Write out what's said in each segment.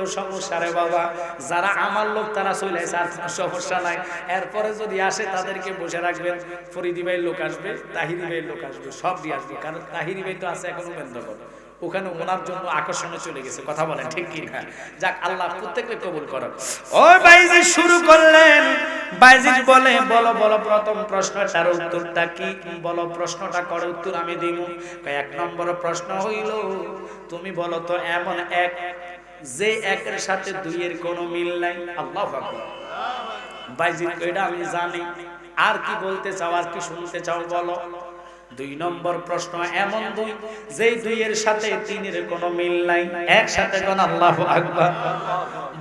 তো সমস্যা রে বাবা, যারা আমার লোক তারা চলে আসে, আর কোনো সমস্যা নাই। এরপরে যদি আসে তাদেরকে বসে রাখবেন, ফরিদি ভাইয়ের লোক আসবে, তাহিরি ভাইয়ের লোক আসবে, সব দিয়ে আসবে। কারণ তাহিরি ভাই তো আছে এখনো বেন্দকর, ওখানে ওনার জন্য আকর্ষণে চলে গেছে। কথা বলেন ঠিক কি না? যাক, আল্লাহ প্রত্যেককে কবুল করো। ওই বাইজিদ শুরু করলেন। বাইজিদ বলে, বলো বলো প্রথম প্রশ্নটার উত্তরটা কি? বলো, প্রশ্নটা করে উত্তর আমি দিব। এক নম্বর প্রশ্ন হইল, তুমি বলো তো এমন এক যে একের সাথে দুইয়ের কোনো মিল নাই। আল্লাহু আকবার। বাইজিদ এটা আমি জানি, আর কি বলতে চাও, আর কি শুনতে চাও বলো। দুই নম্বর প্রশ্ন, এমন দুই যেই দুইয়ের সাথে তিনের কোনো মিল নাই। একসাথে কোন আল্লাহু আকবার।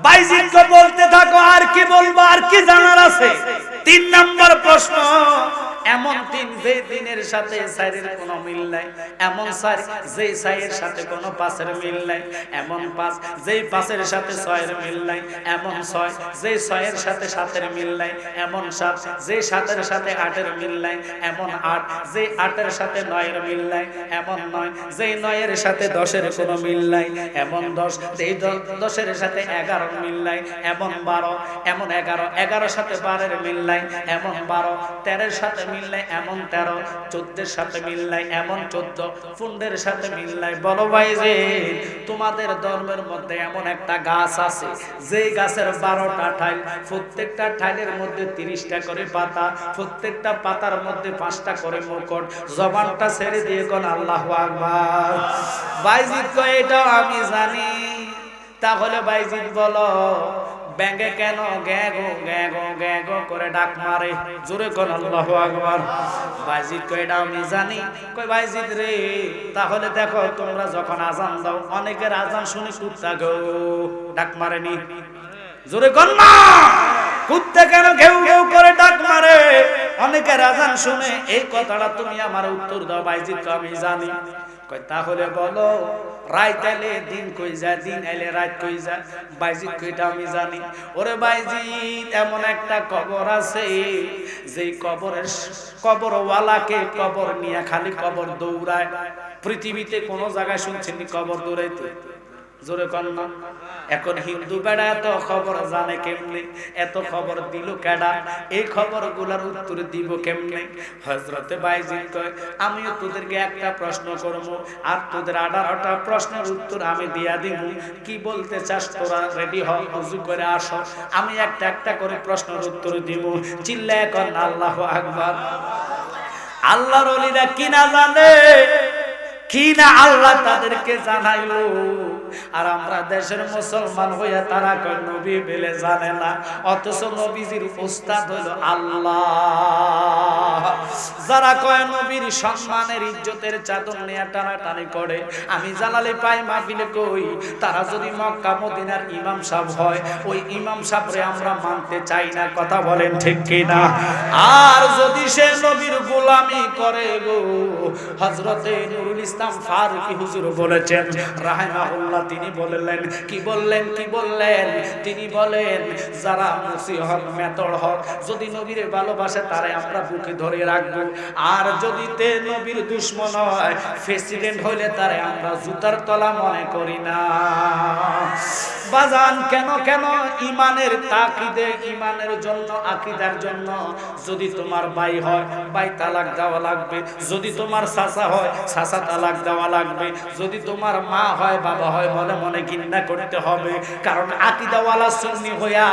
বাইজিদকে বলতে থাকো, আর কি বলবো, আর কি জানার আছে। তিন নম্বর প্রশ্ন, এমন তিন যে তিনের সাথে চারের কোনো মিল নাই। এমন চার যে চারের সাথে কোনো পাঁচের মিল নাই। এমন পাঁচ যে পাঁচের সাথে ছয়ের মিল নাই। এমন ছয় যে ছয়ের সাথে সাতের মিল নাই। এমন সাত যে সাতের সাথে আটের মিল নাই। এমন আট যে আটের সাথে নয়ের মিল নাই। এমন নয় যে নয়ের সাথে দশের কোনো মিল নাই। এমন দশ যেই দশের সাথে 11 মিল নাই। এমন 12, এমন 11, 11 সাথে 12 মিল নাই। এমন 12, 13 সাথে মিল নাই। এমন 13, 14 সাথে মিল নাই। এমন 14, 15 সাথে মিল নাই। বলো ভাই যে তোমাদের ধর্মের মধ্যে এমন একটা গাছ আছে, যেই গাছের 12টা ঠাইল, প্রত্যেকটা ঠাইলের মধ্যে 30টা করে পাতা, প্রত্যেকটা পাতার মধ্যে 5টা করে মুকুট। জবানটা ছেড়ে দিয়ে কোন আল্লাহু আকবার। বাইজিদ কয় এটাও আমি জানি। তাহলে বাইজিদ বলো, ব্যাঙে কেন গ্যাগো গ্যাগো গ্যাগো করে ডাক মারে? জোরে কোন আল্লাহু আকবার। বাইজিদ কয় এটা আমি জানি। কয় বাইজিদ রে, তাহলে দেখো তোমরা যখন আজান দাও, অনেকের আজান শুনে কুত্তা গো ডাক মারেনি? জোরে কোন না। কুত্তা কেন ঘেউ ঘেউ করে ডাক মারে? অনেকের আজান শুনে। এই কথাটা তুমি আমার উত্তর দাও। বাইজিদ কয় আমি জানি। কয় তাহলে বলো, রাত এলে দিন কই যায়, দিন এলে রাত কই যায়? বাইজিদ কয় এটা আমি জানি। ওরে বাইজিদ, এমন একটা কবর আছে, যেই কবরওয়ালাকে কবর নিয়ে খালি কবর দৌড়ায়। পৃথিবীতে কোন জায়গায় শুনছেন কবর দৌড়াইতে? জোরে কর না। এখন হিন্দু বেড়া এত খবর জানে কেমনে? এত খবর দিল কেডা? এই খবর গুলার উত্তর দিব কেমনে? হযরতে বাইজিদ কয়, আমিও তোদেরকে একটা প্রশ্ন করব, আর তোদের 18টা প্রশ্নের উত্তর আমি দিয়া দিব। কি বলতে চাস তোরা? রেডি হ, ওযু করে আসো। আমি একটা একটা করে প্রশ্নের উত্তর দিব। চিল্লায় কর আল্লাহু আকবার। আল্লাহর ওলিরা কি না জানে, কি না আল্লাহ তাদেরকে জানাইলো। আর আমরা দেশের মুসলমান হইয়া তারা কয় নবী বলে জানে না, অথচ নবীজির উস্তাদ হলো আল্লাহ। যারা কয় নবীর সম্মানের ইজ্জতের চাদর নিয়ে টানাটানি করে, আমি জালালি পাই মাহফিলে কই, তারা যদি মক্কা মদিনার ইমাম সাহেব হয়, ওই ইমাম সাহেবরে আমরা মানতে চাই না। কথা বলেন ঠিক কি না? আর যদি সে নবীর গোলামি করে গো, হযরতে নুরুল ইসলাম ফারুকী হুজুর বলেছেন রাহিমাহুল্লাহ, তিনি বললেন, কি বললেন, কি বললেন? তিনি বলেন, যারা মুসিহত মেতর হক যদি নবীরে ভালোবাসে, তারে আমরা বুকে ধরে রাখবো। আর যদি তে নবীর দুশমন হয়, প্রেসিডেন্ট হইলে তারে আমরা জুতার তলা মনে করি না। বাজান কেন কেন? ইমানের তাকিদে, ইমানের জন্য, আকীদার জন্য। যদি তোমার ভাই হয়, ভাই তালাক দেওয়া লাগবে। যদি তোমার চাচা হয়, চাচা তালাক দেওয়া লাগবে। যদি তোমার মা হয়, বাবা হয়, মনে মনে ঘৃণা করতে হবে। কারণ আকীদাওয়ালা সুন্নি হইয়া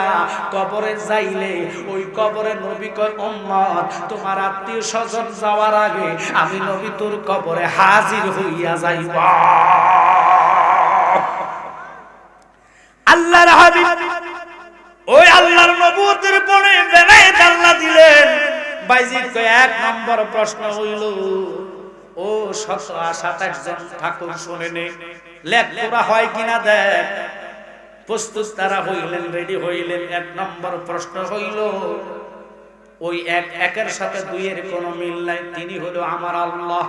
কবরে যাইলে, ওই কবরে নবী কয়, উম্মত তোমার আত্মীয় স্বজন যাওয়ার আগে আমি নবী তোর কবরে হাজির হইয়া যাইব। আল্লাহর হাবিব ওই আল্লাহর নবুয়তের পরে বেলায়েত আল্লাহ দিলেন। বাইজিদ কয় এক নম্বর প্রশ্ন হইল, ও 27 জন ঠাকুর শুনে নে, লেখা হয় কিনা দেখ। প্রস্তুত তারা হইলেন, রেডি হইলেন। এক নম্বর প্রশ্ন হইল, ওই একের সাথে দুইয়ের কোনো মিল নাই, তিনি হলো আমার আল্লাহ।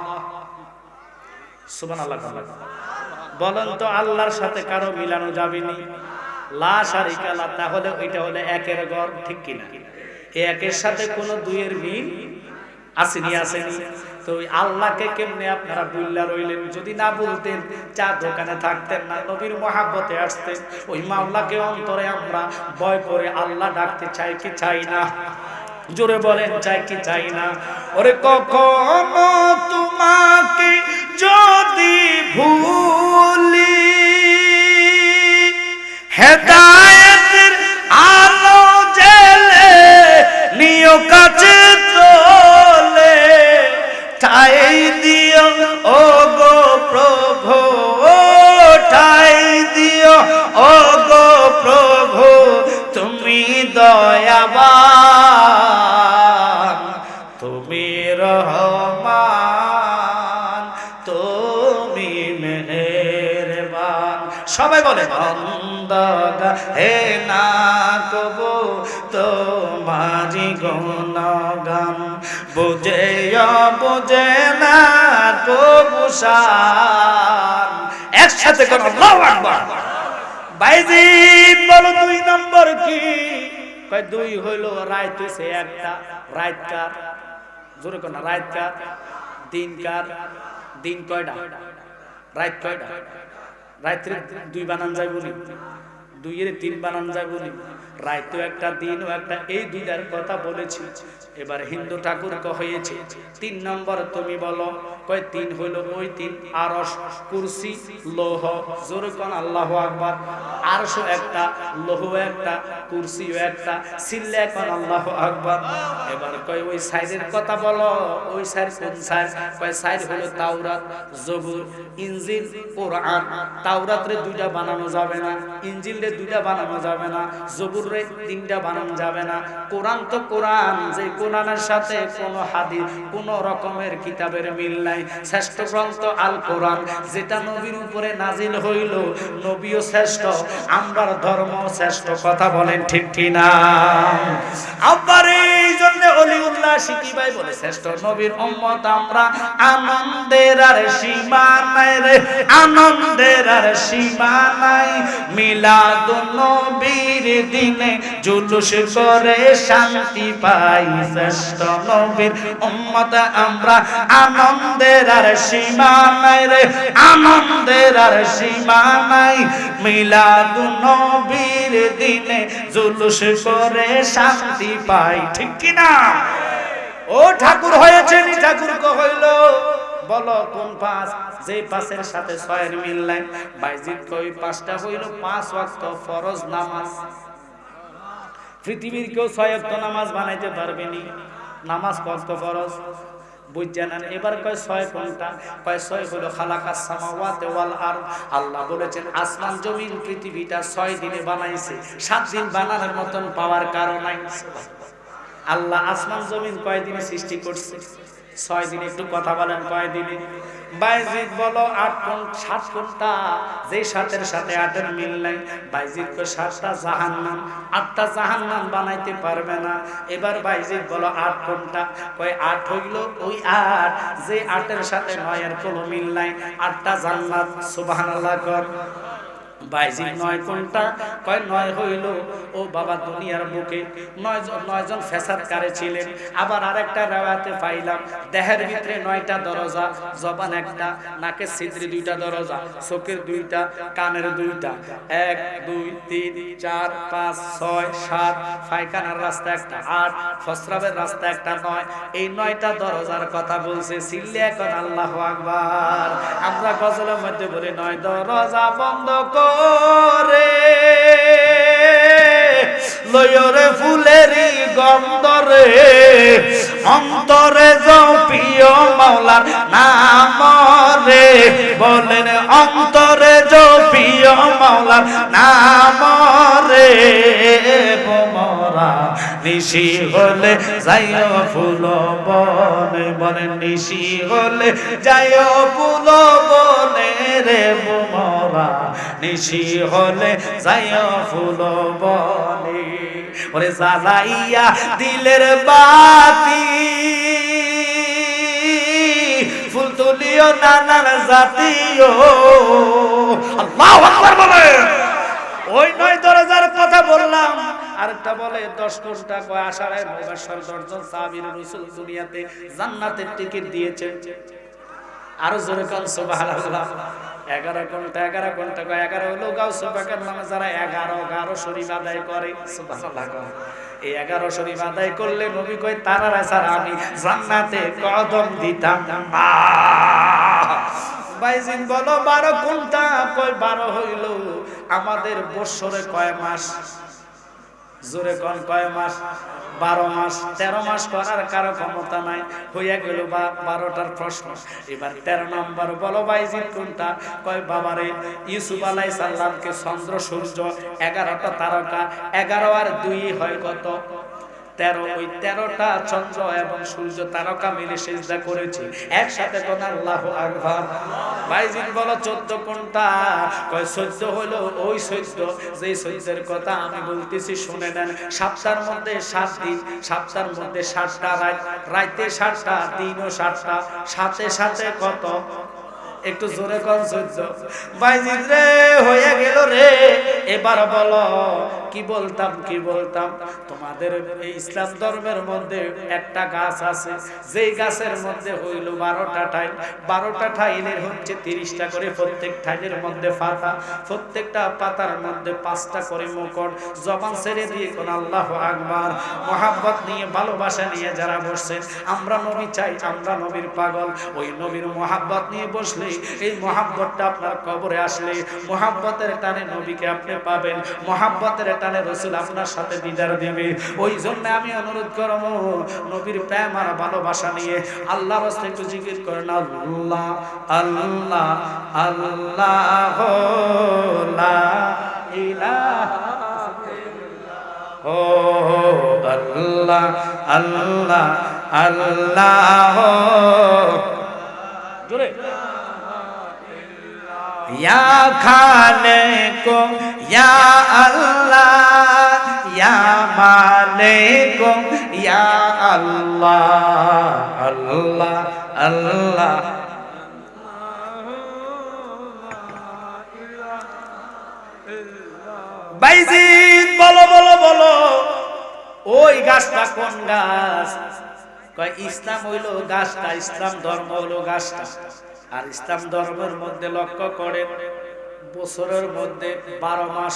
সুবহানাল্লাহ। বলেন তো, আল্লাহর সাথে কারো মিলানো যাবে না? লা শারিকা লাহ। তাহলে ওইটা হলো একের ঘর, ঠিক কিনা? একের সাথে কোনো দুইয়ের মিল আসেনি, আসেনি। তো তো ওই আল্লাহকে কেমনে আপনারা বুল্লা রইলেন? যদি না বলতেন চা দোকানে থাকতেন না, নবীর মহাব্বতে আসতেন। ওই মাওলাকে অন্তরে আমরা ভয় করে আল্লাহ ডাকতে চাই কি চাই না? জোরে বলেন, চাই কি চাই না? ওরে কখনো তোমাকে যদি ভুলি, হেদায়েতের আলো জেলে নিও কাছে চলে, ঠাই দিও ও গো প্রভু, ঠাই দিও ও গো প্রভু, তুমি দয়াবান, তুমি রহমান, তুমি মেহেরবান। সবাই বলে বন্দগা হে না কবু তোমারি গুণগান, বুঝে বুঝে না কবু শান। একসাথে কোন আল্লাহু আকবার। বাইজিদ বলো 2 নম্বর কি? কয় 2 হইল রাত হইছে একটা। রাত কার? জোরে কোন রাত কার? দিন কার? দিন কয়টা? রাত কয়টা? রাত্রে 2 বানান যায় বলি, 2 এর 3 বানান যায় বলি। রাতও একটা, দিনও একটা, এই দুইটার কথা বলেছি। এবার হিন্দু ঠাকুর হয়েছে 3 নম্বর। তুমি বলো। কয় 3 হলো ওই 3, আরশ, কুরসি, লৌহ। জোরে কোন আল্লাহু আকবার। আরশও একটা, লৌহ একটা, কুরসিও একটা, সিল্লা কোন আল্লাহু আকবার। এবার কয় ওই সাইডের কথা বলো। ওই সাইড কোন সাইড? কয় সাইড হলো তাওরাত, জবুর, ইনজিল, কোরআন। তাওরাতরে 2টা বানানো যাবে না, ইনজিলরে 2টা বানানো যাবে না, জবুর 3টা বানানো যাবে না। কোরআন তো কোরআন, যে কোরআনের সাথে কোনো হাদিস, কোনো রকমের কিতাবের মিল নাই। শ্রেষ্ঠ গ্রন্থ আল কোরআন, যেটা নবীর উপরে নাজিল হইল। নবীও শ্রেষ্ঠ, আমরার ধর্ম শ্রেষ্ঠ। কথা বলেন ঠিক ঠিক না? আবার এই জন্য অলিউল্লাহ শিকি ভাই বলে শ্রেষ্ঠ নবীর উম্মত আমরা। আনন্দের আর সীমা নাই রে, আনন্দের আর সীমা নাই। মিলাদুন নবীর দিনে জুলুস করে শান্তি পাই। শ্রেষ্ঠ নবীর উম্মত আমরা, আনন্দের আর সীমা নাই রে, আনন্দের আর সীমা নাই। মিলাদুন নবীর দিনে জুলুস করে শান্তি পাই। ঠিক কি না? ও ঠাকুর হয়েছেন, ঠাকুর হইল। বলো কোন 5? যে 5-এর সাথে 6-এর মিল নাই। বাইজিদ কই 5টা হইল 5 ওয়াক্ত ফরজ নামাজ। পৃথিবীর কেউ 6 ওয়াক্ত নামাজ বানাইতে পারবেনি। নামাজ কত ফরজ বুঝছেন? এবার কয় 6 কোনটা? কয় 6 হলো খালাকাস সামাওয়াতি ওয়াল আরদ। আল্লাহ বলেছেন আসমান জমিন পৃথিবীটা 6 দিনে বানাইছে। 7 দিন বানানোর মতন পাওয়ার কারণ নাই। আল্লাহ আসমান জমিন কয় দিনে সৃষ্টি করছে? 6 দিনে। একটু কথা বলেন কয় দিনে? বাইজিদ বলো 8 কোন 7 কোনটা? যে 7-এর সাথে 8-এর মিল নাই। বাইজিদ কো 7টা জাহান্নাম, 8টা জাহান্নাম বানাইতে পারবে না। এবার বাইজিদ বলো 8 কোনটা? কয় 8 হইল ওই 8 যে 8-এর সাথে 9-এর কোনো মিল নাই। 8টা জান্নাত। সুবহানাল্লাহ কর। বাইজিদ 9 কোনটা? কয় 9 হইল ও বাবা দুনিয়ার বুকে 9 জন ফেসাদকারী ছিলেন। আবার আরেকটা রাওয়াতে পাইলাম দেহের ভিতরে 9টা দরজা, জবান একটা, নাকের ছিদ্রে 2টা দরজা, চোখের 2টা, কানের 2টা, 1 2 3 4 5 6 7, পায়খানার রাস্তা একটা 8, ফসরাবের রাস্তা একটা 9। এই 9টা দরজার কথা বলছে। সিল্লে এখন আল্লাহু আকবার। আমরা গজলের মধ্যে বলি 9 দরজা বন্ধ করে লয়রে ফুলেরি গন্ধরে, অন্তরে জপিও মাওলার নাম রে। বলেন অন্তরে জপিও মাওলার নাম রে। বোমরা নিশি হলে যাইও ফুল বনে, বলেন নিশি হলে যাইও ফুল বনে রে। বোমরা নিশি হলে যাইও ফুল বনে। ওরে জ্বালাইয়া দিলের বাতি ফুল তুলিও নানান জাতীয়। আল্লাহু আকবার বলেন। ওই 9 দরজার কথা বললাম। আরেকটা বলে 10 ঘন্টা, কয় আশারায়ে মুবাশশার 10 জন সাহাবীর রাসূল দুনিয়াতে জান্নাতের টিকিট দিয়েছেন। আরো জোরে কোন সুবহানাল্লাহ। 11 ঘন্টা 11 ঘন্টা কয় 11 হলো গাউস পাকের নামে যারা 11 শরীফ আদায় করে, সুবহানাল্লাহ। এই 11 শরীফ আদায় করলে নবী কয় তারারা ছাড়া আমি জান্নাতে কদম দিতাম না। বাইজিন বলো 12 ঘন্টা, কয় 12 হইল আমাদের বছরে কয় মাস? জোরে কোন কয় মাস? 12 মাস। 13 মাস করার কারো ক্ষমতা নাই, হইয়া গেল 12টার প্রশ্ন। এবার 13 নম্বর বলো বাইজিৎ কোনটা? কয় বাবারে ইউসুফ আলাইহিস সালামকে চন্দ্র সূর্য 11টা তারকা, 11 আর 2 হয় কত? 13। ওই 13টা চন্দ্র এবং সূর্য তারকা মিলে সিজদা করেছে একসাথে। কোন আল্লাহু আকবার। বাইজিৎ বলো 14 কোনটা? কয় 14 হলো ওই 14 যেই 14 কথা আমি বলতেছি শুনে নেন। সপ্তাহের মধ্যে 7 দিন, সপ্তাহের মধ্যে 7টা রাত, রাতে 7টা, দিনও 7টা, সাথে সাথে কত? একটু জোরে কোন 14। বাইজিৎ রে হয়ে গেল রে। এবার বলো কি বলতাম তোমাদের এই ইসলাম ধর্মের মধ্যে একটা গাছ আছে, যেই গাছের মধ্যে হইল 12টা টাইল, 12টা টাইলের হচ্ছে 30টা করে প্রত্যেক টাইলের মধ্যে পাতা, প্রত্যেকটা পাতার মধ্যে 5টা করে মুকুট। জবান ছেড়ে দিয়ে কোন আল্লাহু আকবার। মহব্বত নিয়ে ভালোবাসা নিয়ে যারা বসছেন, আমরা নবী চাই, আমরা নবীর পাগল, ওই নবীর মহব্বত নিয়ে বসলে এই মহব্বতটা আপনার কবরে আসলে মহব্বতের টানে নবীকে আপনি পাবেন, মহব্বতের টানে রাসূল আপনার সাথে দিদার দিবে। ওই জন্য আমি অনুরোধ করব নবীর প্রেম আর ভালোবাসা নিয়ে আল্লাহর রাস্তে একটু জিকির করেন। আল্লাহ আল্লাহ আল্লাহ লা ইলাহা ও আল্লাহ আল্লাহ আল্লাহ জোরে। या खाने को या अल्लाह, या माने को या अल्लाह, अल्लाह अल्लाह। বাইজিৎ বলো বলো বলো ওই গাছটা কোন গাছ? কয় ইসলাম হইলো গাছটা, ইসলাম ধর্ম হলো গাছটা। আর ইসলাম ধর্মের মধ্যে লক্ষ্য করে বছরের মধ্যে 12 মাস,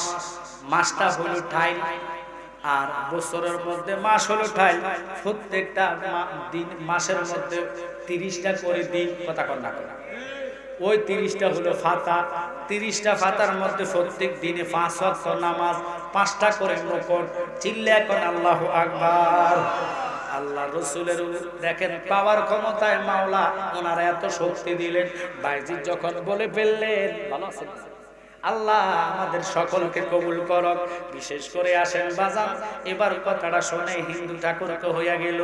মাসটা হলো টাইল, আর বছরের মধ্যে মাস হলো টাইল। প্রত্যেকটা দিন মাসের মধ্যে 30টা করে দিন, কথা কন না করা। ওই 30টা হলো ফাতা, 30টা ফাতার মধ্যে প্রত্যেক দিনে 5 ওয়াক্ত নামাজ, 5টা করে মুকুট। চিল্লা এখন আল্লাহু আকবার। আল্লাহ রসুলের দেখেন পাওয়ার ক্ষমতায় মাওলা ওনারা এত শক্তি দিলেন। বাইজিৎ যখন বলে ফেললেন, ভালো আছেন? আল্লাহ আমাদের সকলকে কবুল করক। বিশেষ করে আসেন বাজান, এবার কথাটা শুনে হিন্দু ঠাকুরকে হইয়া গেল।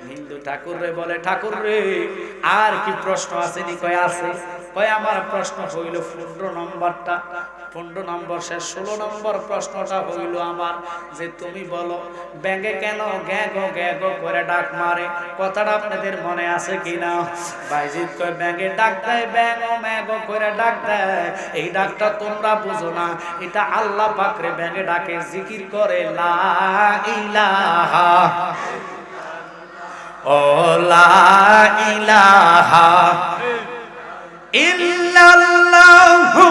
হিন্দু ঠাকুর রে বলে, ঠাকুর রে আর কি প্রশ্ন আছে নি? কয় আছে। কয় আমার প্রশ্ন হইল 15 নম্বরটা, 15 নম্বর শেষ, 16 নম্বর প্রশ্নটা হইল আমার যে তুমি বলো ব্যাঙে কেন গ্যাঁ গো করে ডাক মারে? কথাটা আপনাদের মনে আছে কিনা? বাইজিৎ কয় ব্যাঙে ডাক দেয়, ব্যাঙ ও ম্যাগো করে ডাক দেয়, এই ডাকটা তোমরা বুঝো না, এটা আল্লাহ পাক রে ব্যাঙে ডাকে, জিকির করে লা ইলাহা ও লা ইলাহা ইল্লাল্লাহু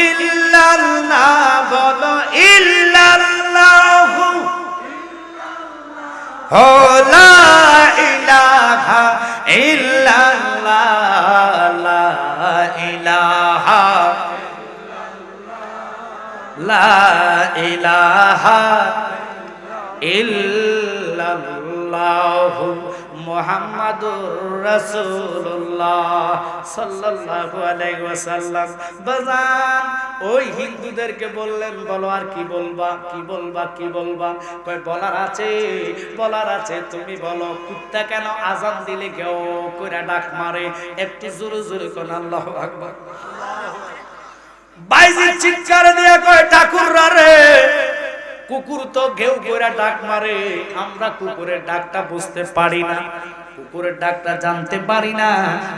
ইল্লাল্লাহ বলো ইল্লাল্লাহু ও লা ইলাহা ইল্লাল্লাহ লা ইলাহা লা ইলাহা ইল্লাল্লাহু মুহাম্মাদুর রাসূলুল্লাহ সাল্লাল্লাহু আলাইহি ওয়াসাল্লাম। বাজান ওই হিন্দুদেরকে বললেন বলো আর কি বলবা, কি বলবা, কি বলবা? কয় বলার আছে, তুমি বলো কুত্তা কেন আজান দিলে কেউ কইরা ডাক মারে? একটু জোরে জোরে কোন আল্লাহু আকবার। বাইজিৎ চিৎকার দিয়া কয় ঠাকুররা রে, কুকুর তো ঘেউ কইরা ডাক মারে, আমরা কুকুরের ডাকটা বুঝতে পারি না, কুকুরের ডাকটা জানতে পারি না।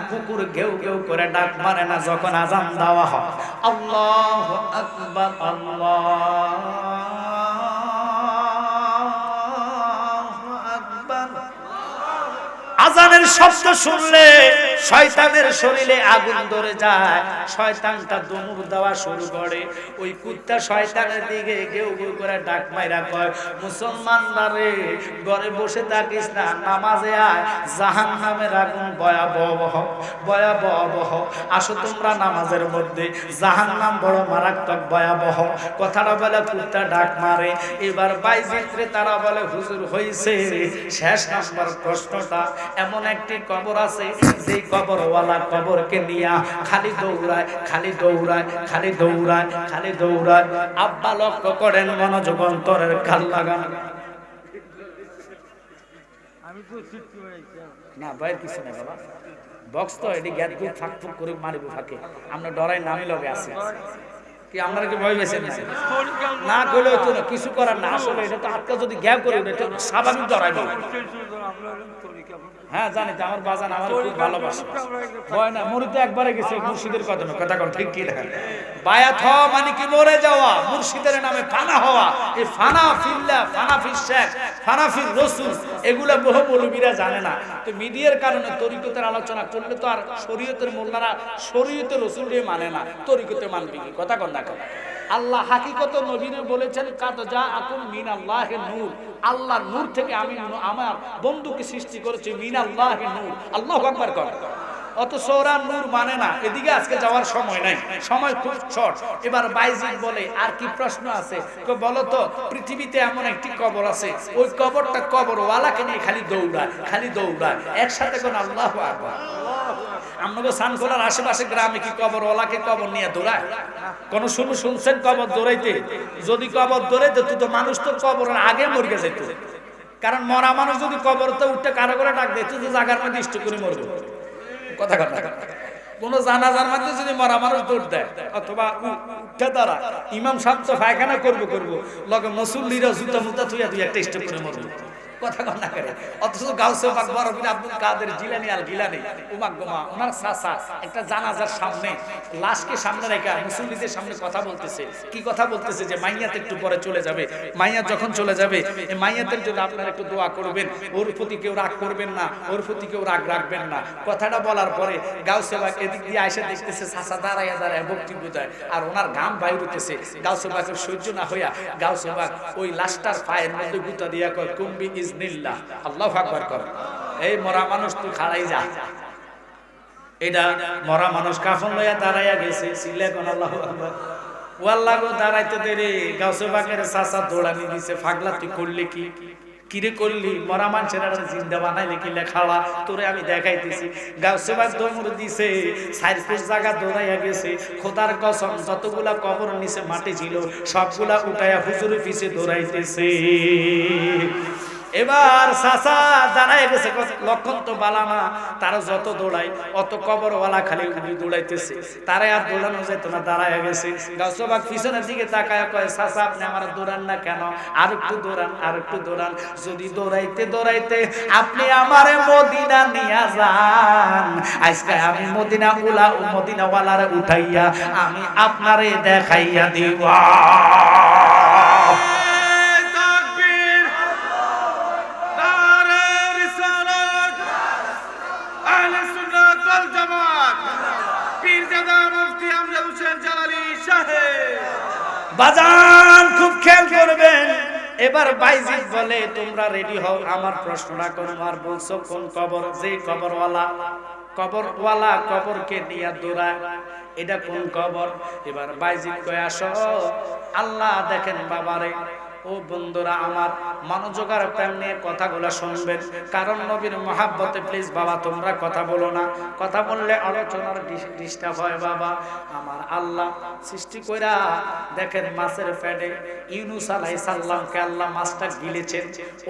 কুকুর ঘেউ ঘেউ করে ডাক মারে না যখন আজান দেওয়া হয়। আল্লাহু আকবার, আল্লাহ আজানের শব্দ শুনলে শয়তানের শরীরে আগুন ধরে যায়, শয়তানটা দমুর দেওয়া শুরু করে। ওই কুত্তা শয়তানের দিকে গেউ গেউ করে ডাক মাইরা কয়, মুসলমানরা রে, ঘরে বসে থাকিস না, নামাজে আয়, জাহান্নামের আগুন ভয়াবহ ভয়াবহ। আসো তোমরা নামাজের মধ্যে, জাহান্নাম বড় মারাত্মক ভয়াবহ। কথাটা বলে কুত্তা ডাক মারে। এবার বাইজিত্রে তারা বলে, হুজুর হইছে শেষ নাম্বার প্রশ্নটা। এমন একটি কবর আছে যেই কবরওয়ালা কবরকে নিয়া খালি দৌড়ায়, খালি দৌড়ায়, খালি দৌড়ায়, খালি দৌড়ায়। আব্বা লক্ষ্য করেন, মনোযোগ অন্তরের কাল লাগান। না ভাই কিছু না বাবা, বক্স তো এটি গ্যাট গুপ ফাঁক ফুক করে মারিব ফাঁকে। আমরা ডরাই নামই লগে আছে কি, আপনারা কি ভয় পেয়েছেন না? করলেও তো না, কিছু করার না। আসলে এটা তো আটকা যদি গ্যাপ করে এটা স্বাভাবিক ডরাইব। হ্যাঁ জানি তো, আমার বাজান আমার খুব ভালোবাসে। ভয় না, মরিতে একবারে গেছে মুর্শিদের কথা না, কথা ঠিক কি না? বায়াত হওয়া মানে কি মরে যাওয়া, মুর্শিদের নামে ফানা হওয়া। এই ফানা ফিল্লা, ফানা ফিল শেখ, ফানা ফিল রসুল, এগুলা বহু মৌলবীরা জানে না। তো মিডিয়ার কারণে তরিকতের আলোচনা করলে তো আর শরীয়তের মোল্লারা শরীয়তের রসুল দিয়ে মানে না, তরিকতে মানবি কি? কথা কন না। আল্লাহ হাকিকত নবীরে বলেছেন, কাদ জাআকুম মিনাল্লাহি নূর, আল্লাহর নূর থেকে আমি আমার বন্ধুকে সৃষ্টি করেছি, মিনাল্লাহি নূর। আল্লাহু আকবার কর। অথচ ওরা নূর মানে না। এদিকে আজকে যাওয়ার সময় নাই, সময় খুব শর্ট। এবার বাইজিদ বলে, আর কি প্রশ্ন আছে? বলো তো, পৃথিবীতে এমন একটি কবর আছে, ওই কবরটা কবরওয়ালাকে নিয়ে খালি দৌড়ায়, খালি দৌড়ায়। একসাথে কোন আল্লাহু আকবার। আপনাদের সানকোলার আশেপাশে গ্রামে কি কবরওয়ালাকে কবর নিয়ে দৌড়ায়? কোন শুনছেন কবর দৌড়াইতে? যদি কবর দৌড়াইতে তো মানুষ তো কবরের আগে মরে যেত। কারণ মরা মানুষ যদি কবরতে উঠতে কারো করে ডাক দিত, তো জায়গার মধ্যে ইষ্ট করে মরবে। কথা কথা কোন জানাজার মধ্যে যদি মরা মানুষ দৌড় দেয়, অথবা উঠে দ্বারা ইমাম সাহেব তো পায়খানা করবো লগে মুসল্লিরা জুতা মুতা থুইয়া দুই একটা স্টেপ করে মরবে। কথা কন না করে। অথচ গাউসে পাক বরফির আব্দুল কাদের জিলানী আল গিলানী উমাগমা ওনার চাচা একটা জানাজার সামনে লাশকে সামনে রেখে মুসল্লিদের সামনে কথা বলতেছে। কি কথা বলতেছে? যে মাইয়াতে একটু পরে চলে যাবে, মাইয়া যখন চলে যাবে এই মাইয়াতের জন্য আপনারা একটু দোয়া করবেন, ওর প্রতি কেউ রাগ করবেন না, ওর প্রতি কেউ রাগ রাখবেন না। কথাটা বলার পরে গাউসে পাক এদিক দিয়ে আয়সা দেখতেছে চাচা দাঁড়াইয়া দাঁড়ায় বক্তব্য দেয়, আর ওনার ঘাম বাইর হইতেছে। গাউসে পাকের সহ্য না হইয়া গাউসে পাক ওই লাশটার পায়ের মধ্যে গুতা দিয়া কয়, কুম্বি ইজনিল্লাহ, আল্লাহু আকবার কর। এই মরা মানুষ তুই খাড়াই যা। এটা মরা মানুষ কাফন লইয়া দাঁড়াইয়া গেছে, সিলে কোন আল্লাহু আকবার। ও আল্লাহ গো, দাঁড়াইতে দেরি। গাউসে পাকের চাচা দৌড়ানি দিছে, পাগলা তুই করলি কি? কিরে করলি? মরা মানুষের জিন্দা বানাইলে কি লেখাওয়া? তোরে আমি দেখাইতেছি। গাউসে পাক দৌড় দিছে, সাইরপুর জায়গা দৌড়াইয়া গেছে। খোদার কসম, যতগুলা কবর নিচে মাটি ছিল সবগুলা উঠাইয়া হুজুরের পিছে দৌড়াইতেছে। এবার চাচা দাঁড়ায় গেছে, লক্ষণ তো বালা না, তারা যত দৌড়ায় অত কবরওয়ালা খালি উনি দৌড়াইতেছে, তারা আর দৌড়ানো যেত না, দাঁড়ায় গেছে। গাউসে পাক পিছনের দিকে তাকায় কয়, চাচা আপনি আমার দৌড়ান না কেন? আর একটু দৌড়ান, আর একটু দৌড়ান। যদি দৌড়াইতে দৌড়াইতে আপনি আমারে মদিনা নিয়া যান, আজকে আমি মদিনা উলা ও মদিনাওয়ালারে উঠাইয়া আমি আপনারে দেখাইয়া দিব। বাজান খুব খেয়াল করবেন। এবার বাইজিদ বলে, তোমরা রেডি হও, আমার প্রশ্নটা কোন আর বলছো কোন কবর? যে কবরওয়ালা কবরকে নিয়ে দৌড়ায়, এটা কোন কবর? এবার বাইজিদ কয়, আসো। আল্লাহ দেখেন বাবারে, ও বন্ধুরা আমার, মনোযোগার প্রেম নিয়ে কথাগুলো শুনবেন, কারণ নবীর মহাব্বতে প্লিজ বাবা তোমরা কথা বলো না। কথা বললে আলোচনার ডিস্টার্ব হয় বাবা। আমার আল্লাহ সৃষ্টি কইরা দেখেন মাছের পেটে ইউনূস আলাইহিস সালামকে আল্লাহ মাছটা গিলেছেন,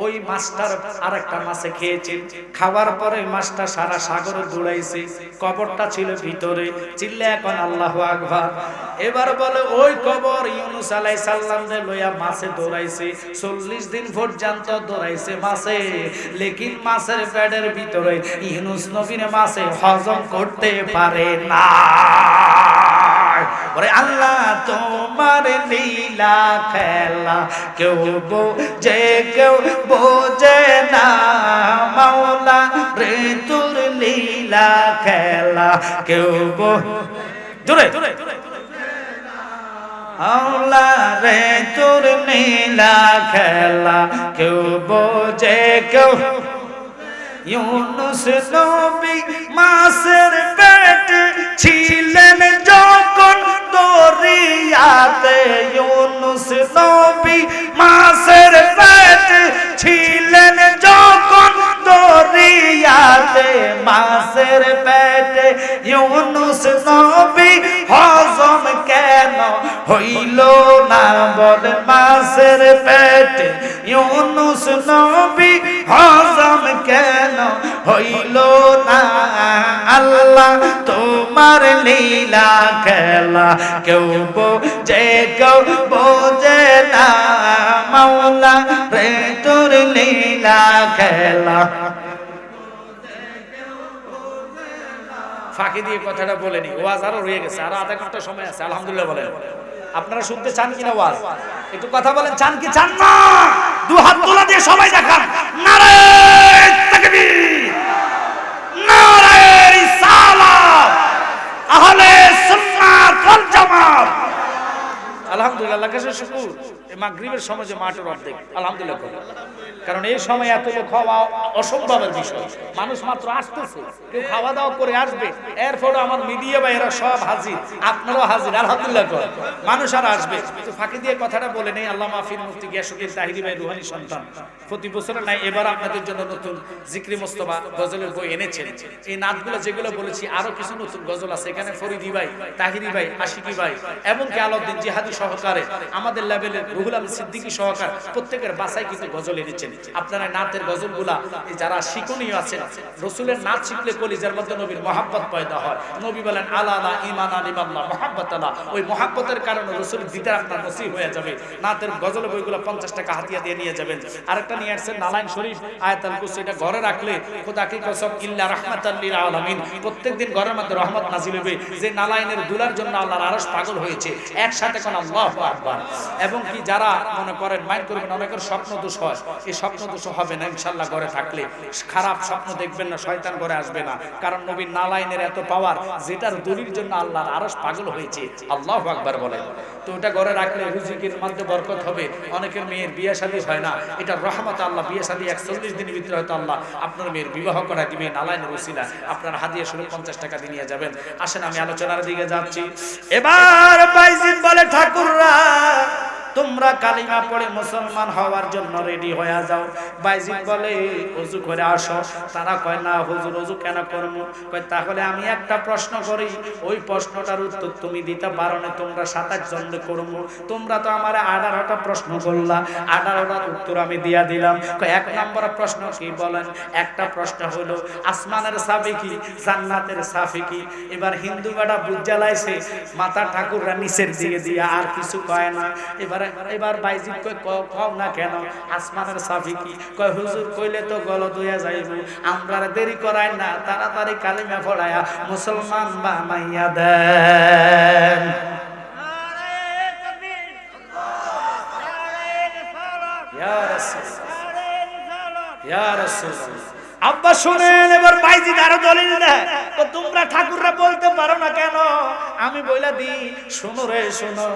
ওই মাছটার আরেকটা মাছে খেয়েছেন। খাবার পরে মাছটা সারা সাগরে দৌড়াইছে, কবরটা ছিল ভিতরে। চিল্লা এখন আল্লাহু আকবার। এবার বলে, ওই কবর ইউনূস আলাইহিস সালামরে লইয়া মাছে দৌড়াই 40 দিন পর্যন্ত দৌড়াইছে মাছে, লেকিন মাছের পেটের ভিতরে ইউনূস নবীর মাছে হজম করতে পারে না। ওরে আল্লাহ তোমার লীলা খেলা কেউ বোঝে কেউ বোঝে না মাওলা রে তোর লীলা খেলা কেউ জোরে মাওলা রে তোর লীলা খেলা কেউ বোঝে কেউ ইউনুস নবী মাছের পেট ছিলেন যখন দরিয়াতে ইউনুস নবী মাছের পেট ছিলেন যখন দরিয়াতে মাছের পেটে ইউনুস নবী হজম কেন হইল না বল মাছের পেটে ইউনুস নবী হজম কেন হইল না আল্লাহ তোমার লীলা খেলা কেউ বোঝে কেউ বোঝে না মাওলা রে তোর লীলা খেলা ফাঁকি দিয়ে কথাটা বলেনি ওয়াজ আরো রয়ে গেছে আরো আধা ঘন্টা সময় আছে আলহামদুলিল্লাহ বলেন আপনারা শুনতে চান কিনা ওয়াজ একটু কথা বলেন চান কি চান না দু হাত তোলা দিয়ে সবাই দেখান নারে তাকবীর নারে রিসালাত আহলে সুন্নাত ওয়াল জামাত আলহামদুলিল্লাহ আল্লাহর কাছে শুকর এই মাগরিবের সময় যে মাঠের অর্ধেক আলহামদুলিল্লাহ কারণ এই সময় এত লোক হওয়া অসম্ভবের বিষয় মানুষ মাত্র আসতেছে কেউ খাওয়া দাওয়া করে আসবে এরপরে আমার মিডিয়া ভাইয়েরা সব হাজির আপনারাও হাজির আলহামদুলিল্লাহ মানুষ আর আসবে তো ফাঁকি দিয়ে কথাটা বলে নেই আল্লামা ফির মুফতি গিয়াসউদ্দিন তাহিরি ভাই রুহানি সন্তান প্রতি বছর নাই এবার আপনাদের জন্য নতুন জিকরি মোস্তফা গজলের বই এনেছেন এই নাতগুলো যেগুলো বলেছি আরো কিছু নতুন গজল আছে এখানে ফরিদি ভাই তাহিরি ভাই আশিকি ভাই এমনকি আলাউদ্দিন জিহাদি সহকারে আমাদের লেভেলের রুহুল আমিন সিদ্দিকী সহকার প্রত্যেকের বাসায় কিন্তু গজল এনেছেন আপনারা নাতের গজলগুলা যারা শিক্ষণীয় আছেন রাসূলের নাত শিখলে কলিজার মধ্যে নবীর মহব্বত পয়দা হয় নবী বলেন আলা লা ঈমান আলিমাল্লাহ মুহাব্বত আলা ওই মহব্বতের কারণে রাসূল দিদার আপনার নসিব হয়ে যাবে নাতের গজল বইগুলো 50 টাকা হাতিয়া দিয়ে নিয়ে যাবেন আরেকটা নিয়ে আসছেন নালাইন শরীফ আয়াতুল কুরসি এটা ঘরে রাখলে খোদা কি কসম ইল্লা রাহমাতাল লিল আলামিন প্রত্যেকদিন ঘরের মধ্যে রহমত নাজিল হবে যে নালাইনের দুলার জন্য আল্লাহর আরশ পাগল হয়েছে একসাথে কোন আল্লাহু আকবার এবং কি যারা মনে করেন মাইন্ড করবেন অনেকের স্বপ্ন দোষ হয় এই স্বপ্ন দোষ হবে না ইনশাআল্লাহ ঘরে থাকলে খারাপ স্বপ্ন দেখবেন না শয়তান ঘরে আসবে না কারণ নবীর নালাইনের এত পাওয়ার যেটার দলির জন্য আল্লাহর আরশ পাগল হয়েছে আল্লাহু আকবার বলেন তো ওটা ঘরে রাখলে রিজিকের মধ্যে বরকত হবে অনেকের মেয়ের বিয়ে শাদী হয় না এটা রহমত আল্লাহ বিয়ে শাদী 41 দিনের ভিতরে হয়তো আল্লাহ আপনার মেয়ের বিবাহ করা দিবে নালাইনের ওসিলা আপনার হাদিয়া শুনে 50 টাকা দিয়ে নিয়ে যাবেন আসেন আমি আলোচনার দিকে যাচ্ছি এবার বাইজিদ বলে ঠাকুররা তোমরা কালিমা পড়ে মুসলমান হওয়ার জন্য রেডি হয়ে যাও বাইজিদ বলে ওযু করে আসো তারা কয় না হুজুর ওযু কেন করব কয় তাহলে আমি একটা প্রশ্ন করি ওই প্রশ্নটার উত্তর তুমি দিতে পারো না তোমরা 27 জন করব তোমরা তো আমারে 18টা প্রশ্ন করলা 18টার উত্তর আমি দিয়া দিলাম কয় এক নম্বর প্রশ্ন কি বলেন একটা প্রশ্ন হলো আসমানের চাবি কি জান্নাতের চাবি কি এবার হিন্দু বেটা বুঝালাইছে মাথা ঠাকুররা নিচের দিকে দিয়া আর কিছু কয় না এবার বাইজিদ কয় কও না কেন আসমানের চাবি কি কয় হুজুর কইলে তো গলত হইয়া যাইব আমরা দেরি করাই না তাড়াতাড়ি কালিমা পড়ায়া মুসলমান বানাইয়া দেন নারে তাকবীর নারে রিসালাত ইয়া রাসূল ইয়া রাসূল আব্বা শুনেন এবার বাইজিদ আরো দলিল দেয় তো তোমরা ঠাকুররা বলতে পারো না কেন আমি বইলা দিই শোনো রে শোনো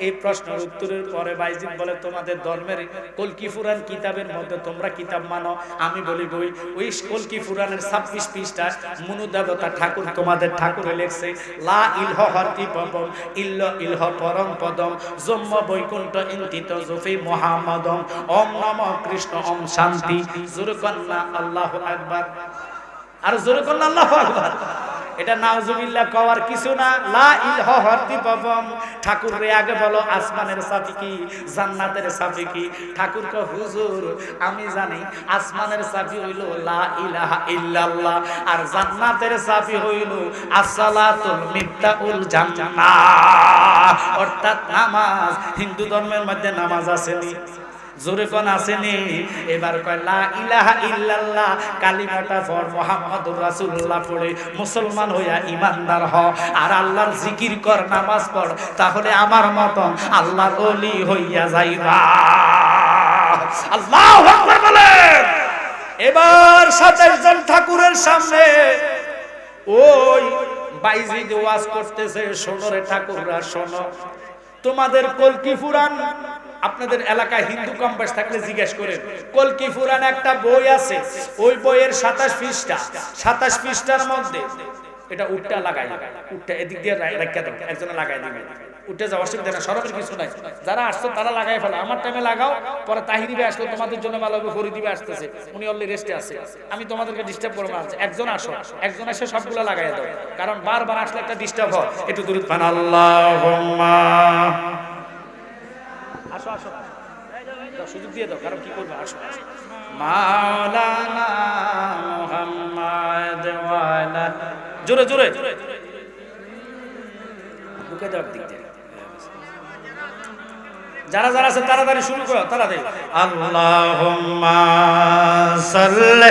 এই প্রশ্নের উত্তরের পরে বাইজিদ বলে তোমাদের ধর্মের কলকি ফুরান কিতাবের মধ্যে তোমরা কিতাব মানো আমি বলি বই ওই কলকি ফুরানের 26 পৃষ্ঠা মনু দেবতা ঠাকুর তোমাদের ঠাকুরে লেখছে লা ইলহ হরতি পবম ইল্ল ইলহ পরম পদম জম্ম বৈকুণ্ঠ ইন্তিত জফি মুহাম্মাদম ওম নমঃ কৃষ্ণ ওম শান্তি জুরকন্না আল্লাহু আকবার আর জুরকন্না আল্লাহু আকবার এটা নাউজুবিল্লাহ কওয়ার কিছু না লা ইলাহা হরতি পাবম ঠাকুর রে আগে বলো আসমানের চাবি কি জান্নাতের চাবি কি ঠাকুর কয় হুজুর আমি জানি আসমানের চাবি হইলো লা ইলাহা ইল্লাল্লাহ আর জান্নাতের চাবি হইলো আসসালাতুল মিফতাহুল জান্নাহ অর্থাৎ নামাজ হিন্দু ধর্মের মধ্যে নামাজ আছে নি জোরে কোন আসেনি? এবার কয় লা ইলাহা ইল্লাল্লাহ কালিমাটা পড়, মুহাম্মাদুর রাসূলুল্লাহ পড়ে মুসলমান হইয়া ঈমানদার হ, আর আল্লাহর জিকির কর, নামাজ পড়, তাহলে আমার মতন আল্লাহর ওলি হইয়া যাইবা। আল্লাহু আকবার বলেন। এবার 27 জন ঠাকুরের সামনে ওই বাইজিদ ওয়াজ করতেছে, শোনো রে ঠাকুররা শোনো, তোমাদের কলকি পুরাণ, আপনাদের এলাকায় হিন্দু কম্পাস থাকলে জিজ্ঞেস করেন, কলকি পুরাণ একটা বই আছে, ওই বইয়ের 27 পৃষ্ঠা, 27 পৃষ্ঠার মধ্যে এটা উল্টা লাগাই, উল্টা এদিক দিয়ে রাখা দাও, একজনে লাগাই দিবে, উঠে যাও, অসুবিধা না, সরবের কিছু নাই, যারা আসছো তারা লাগাই ফেলো, আমার টাইমে লাগাও, পরে তাহিরি ভাই আসলো তোমাদের জন্য ভালো হবে, ফরিদি ভাই আসতেছে, উনি অলরেডি রেস্টে আছে, আমি তোমাদেরকে ডিস্টার্ব করবো না, একজন আসো, একজন এসে সবগুলো লাগাই দাও, কারণ বারবার আসলে একটা ডিস্টার্ব হয়, একটু দূরে পান। আল্লাহুম্মা আসো আসো, সুযোগ দিয়ে দাও, কারণ কি করবে, আসো মাওলানা মুহাম্মদ ওয়ালা, জোরে জোরে বুকে দাও দিক দিয়ে, যারা যারা আছে তাড়াতাড়ি শুরু করো, তাড়াতাড়ি। আল্লাহুম্মা সাল্লি,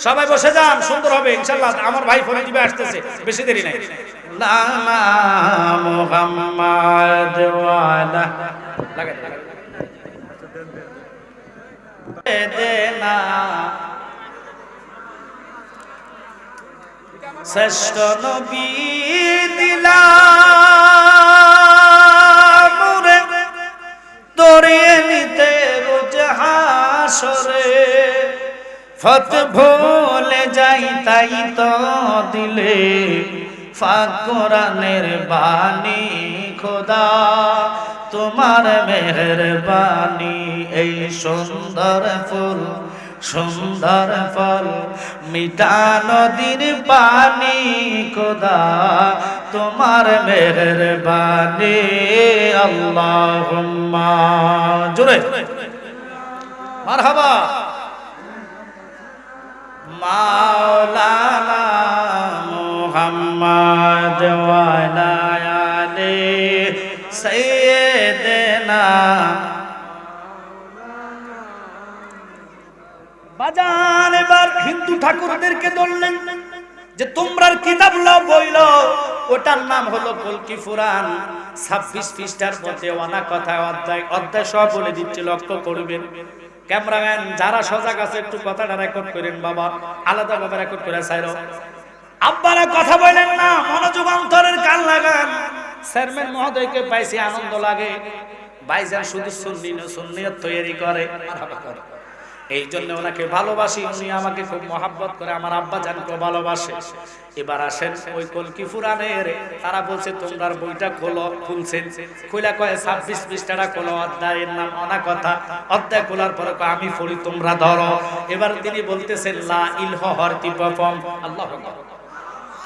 সবাই বসে যান, সুন্দর হবে ইনশাআল্লাহ, আমার ভাই ফোনে দিবে আসতেছে, বেশি দেরি নাই। লানা মুহাম্মদ ওয়ালা লাগা দেনা শ্রেষ্ঠ নবী দিলাম রে, দরিয়ে নিতে রোজ হাসরে, ফত ভুলে যাই তাই তো দিলে ফাক কোরআনের বাণী, খোদা তোমার মেহেরবানি, এই সুন্দর ফুল সুন্দর ফল মিঠা নদীর পানি, খোদা তোমার মেহেরবানি। আল্লাহুম্মা, জোরে মারহাবা। মাওলানা মুহাম্মদ ওয়া আলা আলি সাইয়্যিদিনা। বাজান এবার হিন্দু ঠাকুরদেরকে বললেন যে তোমরা কিতাব লও, বই লও, ওটার নাম হলো কলকি পুরাণ, 26 পৃষ্ঠার মধ্যে অনেক কথা, অধ্যায় অধ্যায় সব বলে দিচ্ছে, লক্ষ্য করবেন। ক্যামেরাম্যান যারা সজাগ আছে একটু কথাটা রেকর্ড করেন বাবা, আলাদা ভাবে রেকর্ড করে চাইরো। আব্বারা কথা বলেন না, মনোযোগ অন্তরের কান লাগান। চেয়ারম্যান মহোদয়কে পাইছি, আনন্দ লাগে, ভাইজান শুধু সুন্নিয়ত তৈরি করে, এই জন্য ওনাকে ভালোবাসি, উনি আমাকে খুব মহাব্বত করে, আমার আব্বা জানকে ভালোবাসে। এবার আসেন ওই কলকি পুরাণের, তারা বলছে তোমরা বইটা খোলো, খুলছেন, খুলে কয় 26 পৃষ্ঠাটা খোলো, অধ্যায়ের নাম অনা কথা, অধ্যায় খোলার পরে কয় আমি পড়ি তোমরা ধরো। এবার তিনি বলতেছেন লা ইলহ হরতি পপম, আল্লাহু আকবার,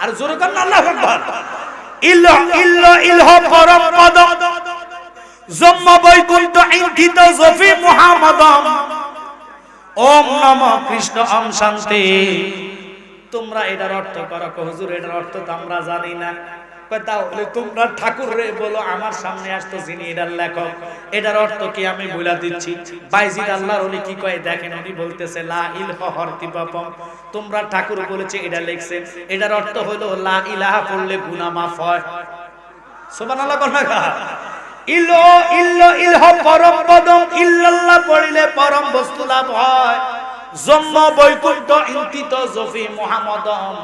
আর জোরে করেন আল্লাহু আকবার। ইলহ ইল্ল ইলহ পরম পদ, জম্ম বৈকুণ্ঠ ইন্থিত জফি মুহাম্মাদম, ওম নমঃ কৃষ্ণ ওম শান্তি। তোমরা এটার অর্থ করো, হুজুর এটার অর্থ তো আমরা জানি না। তাহলে তোমরা ঠাকুর রে বলো, আমার সামনে আসতো যিনি এটার লেখক, এটার অর্থ কি আমি বলে দিচ্ছি। বাইজিদ আল্লাহর ওলি কি কয় দেখেন, উনি বলতেছে লা ইলাহা হরতি পাপম, তোমরা ঠাকুর বলেছে এটা লিখছেন, এটার অর্থ হলো লা ইলাহা পড়লে গুনাহ মাফ হয়। সুবহানাল্লাহ বলনা, ইলো ইল্লো ইলহ পরম পদম, ইল্লাল্লাহ পড়িলে পরম বস্তু লাভ হয়। জন্ম বৈকুণ্ঠ ইন্তিত জফি মুহাম্মাদম,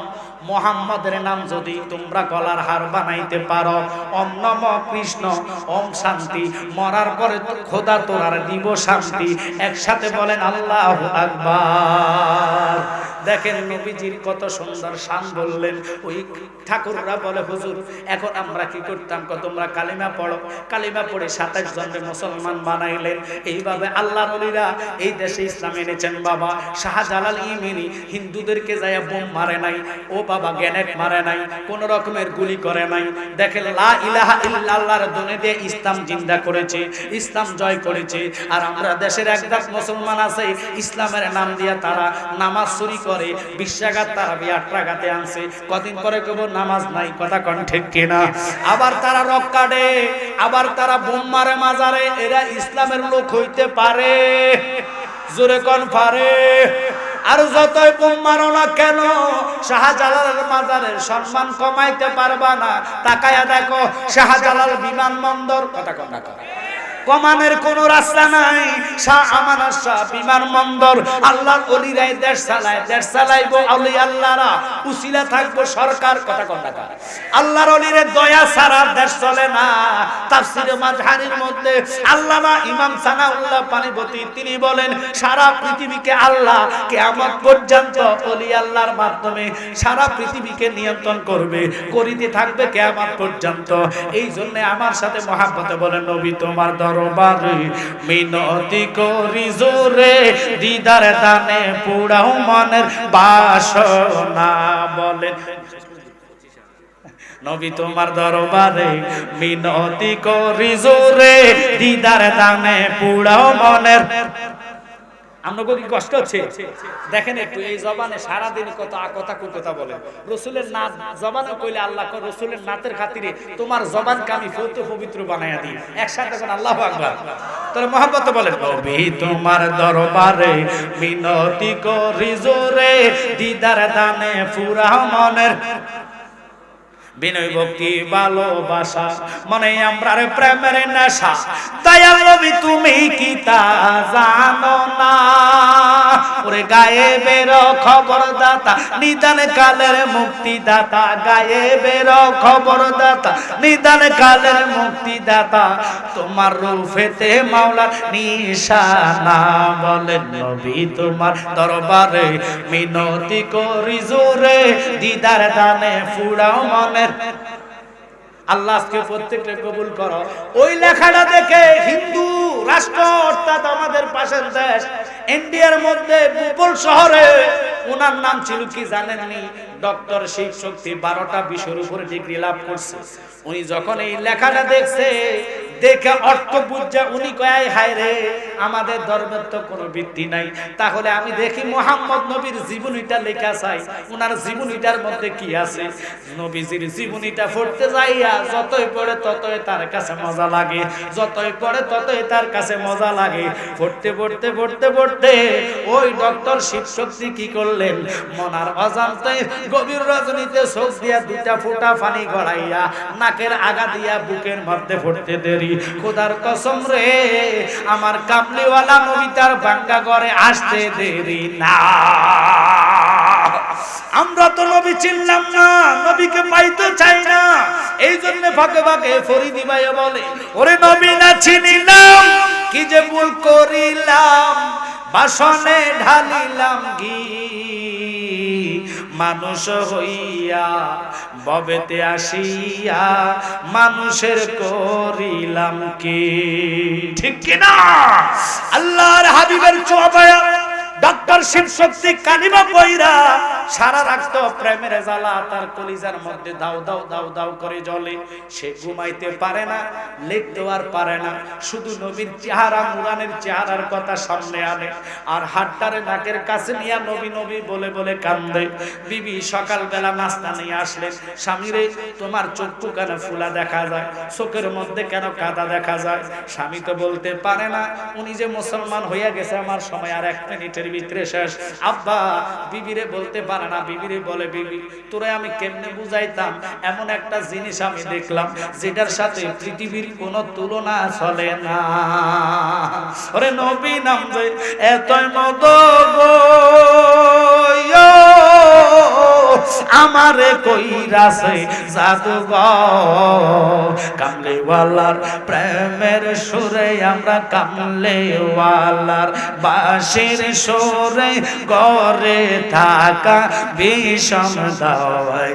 মুহাম্মাদের নাম যদি তোমরা গলার হার বানাইতে পারো, ওম নম কৃষ্ণ ওম শান্তি, মরার পরে খোদা তোরার দিব শান্তি। একসাথে বলেন আল্লাহু আকবার। দেখেন নবীজির কত সুন্দর শান বললেন। ওই ঠাকুররা বলে হুজুর এখন আমরা কি করতাম, তোমরা কালিমা পড়ো, কালিমা পড়ে 27 জনকে মুসলমান বানাইলেন। এইভাবে আল্লাহর ওলিরা এই দেশে ইসলাম এনেছেন বাবা। শাহজালাল ইমানি হিন্দুদেরকে যায় বোম মারে নাই, ও বাবা গ্যানেট মারে নাই, কোন রকমের গুলি করে নাই। দেখেন লা ইলাহা ইল্লাল্লাহর দনে দিয়ে ইসলাম জিন্দা করেছে, ইসলাম জয় করেছে। আর আমরা দেশের একদল মুসলমান আছে, ইসলামের নাম দিয়া তারা নামাজ চুরি করে 20 রাকাত তারাবি 8 রাকাতে আনছে, কদিন পরে কব নামাজ নাই, কথা কোন ঠিক কিনা? আবার তারা রক কাটে, আবার তারা বোম মারে মাজারে। এরা ইসলামের লোক হইতে পারে? জোরে কোন পারে? আর যতই বোম মারো না কেন, শাহজালালের মাজারের সম্মান কমাইতে পারবা না। তাকায়া দেখো শাহজালাল বিমানবন্দর, কথা কোন না কমানের কোন রাস্তা নাই। শাহ আমানত শাহ বিমানবন্দর, আল্লাহর ওলিরাই দেশ চালায়, দেশ চালাইবো আউলি আল্লাহরা, উসিলা থাকবো সরকার, কথা কোন না আল্লাহর ওলিরে দয়া ছাড়া দেশ চলে না। তাফসীরে মাজহারির মধ্যে আল্লামা ইমাম সানাউল্লাহ পানিপতি তিনি বলেন সারা পৃথিবীকে আল্লাহ কিয়ামত পর্যন্ত ওলি আল্লাহর মাধ্যমে সারা পৃথিবীকে নিয়ন্ত্রণ করবে, করিতে থাকবে কিয়ামত পর্যন্ত। এই জন্য আমার সাথে মহব্বতে বলেন নবী তোমার দরবারে মিনতি করি জোরে, দিদার দানে পুরাও মনের বাসনা। বলেন নবী তোমার দরবারে মিনতি করি জোরে, দিদার দানে পুরাও মনের। আপনাকে কি কষ্ট হচ্ছে? দেখেন একটু এই জবানে সারাদিন কত কথা কথা বলে। রসুলের নাত জবানে কইলে আল্লাহ কয় রসুলের নাতের খাতিরে তোমার জবানকে আমি পবিত্র বানাইয়া দিই। একসাথে কোন আল্লাহু আকবার। তাহলে মহব্বত বলেন নবী তোমার দরবারে মিনতি করি জোরে, দিদার দানে পুরাও মনের। বিনয় ভক্তি ভালোবাসা মনে আমরা প্রেমের নেশা। দয়াল নবী তুমি কি তা জানো না? ওরে গায়েবের খবরদাতা, নিদান কালের মুক্তিদাতা, গায়েবের খবরদাতা, নিদান কালের মুক্তিদাতা, তোমার রূপেতে মাওলার নিশানা। বলেন নবী তোমার দরবারে মিনতি করি জোরে, দিদার দানে ফুড়াও মনের। আল্লাহ আজকে প্রত্যেকটা কবুল করো। ওই লেখাটা দেখে হিন্দু রাষ্ট্র অর্থাৎ আমাদের পাশের দেশ ইন্ডিয়ার মধ্যে ভোপাল শহরে ওনার নাম ছিল কি জানেননি? ডক্টর শিব শক্তি, 12টা বিষয়ের উপরে ডিগ্রি লাভ করছে। উনি যখন এই লেখাটা দেখছে, দেখে অর্থ বুঝা উনি কয় হায় রে আমাদের ধর্মের তো কোনো ভিত্তি নাই, তাহলে আমি দেখি মুহাম্মদ নবীর জীবনীটা লেখা চাই, উনার জীবনীটার মধ্যে কি আছে। নবীজির জীবনীটা পড়তে যাইয়া যতই পড়ে ততই তার কাছে মজা লাগে, যতই পড়ে ততই তার কাছে মজা লাগে। পড়তে পড়তে পড়তে পড়তে ওই ডক্টর শিবশক্তি কি করলেন, মনার অজান্তে গভীর রজনীতে চোখ দিয়া 2টা ফোঁটা পানি গড়াইয়া নাকের আগা দিয়া বুকের মধ্যে পড়তে দেরি। খোদার কসম রে আমার কামলিওয়ালা নবী তার ভাঙ্গা ঘরে আসতে দেরি না। আমরা তো নবী চিনলাম না, নবীকে পাইতে চাই না, এই জন্য ভাগে ভাগে ফরিদি ভাই বলে ওরে নবী না চিনিলাম কি যে ভুল করিলাম, বাসনে ঢালিলাম ঘি, মানুষ হইয়া ববেতে আসিয়া মানুষের করিলাম কি। ঠিক কিনা? আল্লাহর হাবিবের চোবায়া ডক্টর শিবশক্তি কালিমা পয়রা সারা রাত প্রেমের জ্বালা তার কলিজার মধ্যে দাও দাও দাও দাও করে জ্বলে। সে ঘুমাইতে পারে না, লিখতেও আর পারে না, শুধু নবীর চেহারা মুরানের চেহারার কথা সামনে আনে আর হাতটারে নাকের কাছে নিয়ে নবী নবী বলে বলে কান্দে। বিবি সকালবেলা নাস্তা নিয়ে আসলেন, স্বামীরে তোমার চক্ষু কেন ফুলা দেখা যায়, চোখের মধ্যে কেন কাদা দেখা যায়? স্বামী তো বলতে পারে না, উনি যে মুসলমান হইয়া গেছে আমার সময় আর 1 মিনিটের ভিতরে শেষ। আব্বা বিবিরে বলতে পারে না, বিবিরে বলে বিবি তোরে আমি কেমনে বুঝাইতাম, এমন একটা জিনিস আমি দেখলাম যেটার সাথে পৃথিবীর কোনো তুলনা চলে না। ওরে নবী নাম যে এতই মদ গো আমারে কইরাছে জাদুঘর, কামলিওয়ালার প্রেমের সুরে আমরা কামলিওয়ালার বাঁশির সুরে গড়ে থাকা বিষম দাওয়ায়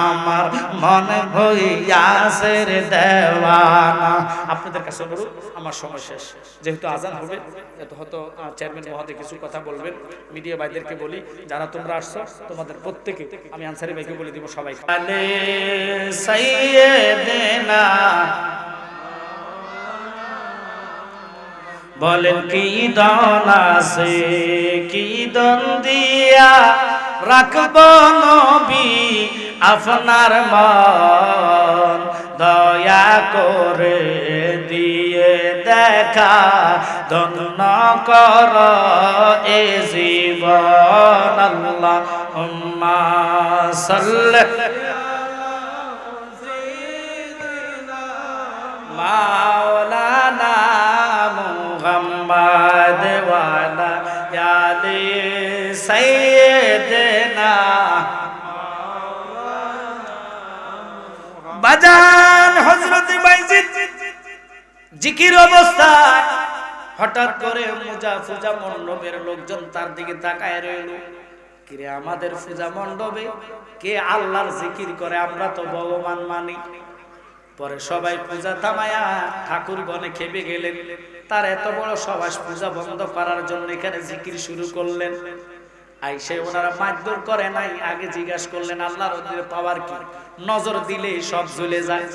আমার মনে হইয়াছে রে দেওয়ানা। আপনাদের কাছে অনুরোধ, আমার সময় শেষ, যেহেতু আজান হবে এত হয়তো চেয়ারম্যান মহোদয় কিছু কথা বলবেন। মিডিয়া ভাইদেরকে বলি যারা তোমরা আসছো তোমাদের প্রত্যেকে আমি আনসারি ভাইকে বলে দিব সবাই সাইয়েদেনা বলেন কি দন আছে, কি দন দিয়া রাখব নবী আপনার মন, দয়া করে দিয়ে দেখা ধন্য কর এ জীবন। আল্লাহুম্মা সাল্লি মাওলানা মুহাম্মদ ওয়া আলা আলি সাইয়্যিদিনা। বাজান হযরত বাইজিদ জিকির অবস্থায় হঠাৎ করে পূজা মণ্ডপের লোকজন তার দিকে তাকায় রইল। কিরে, আমাদের পূজা মণ্ডপে কে আল্লাহর জিকির করে? আমরা তো ভগবান মানি। পরে সবাই পূজা থামায়া ঠাকুরগণে খেপে গেলেন। তার এত বড় সবাস পূজা বন্ধ করার জন্য এখানে জিকির শুরু করলেন। আইসে ওনারা মারধর করে নাই, আগে জিজ্ঞাসা করলেন আল্লাহর ওদের পাওয়ার কি? নজর দিলে সব জ্বলে যায়।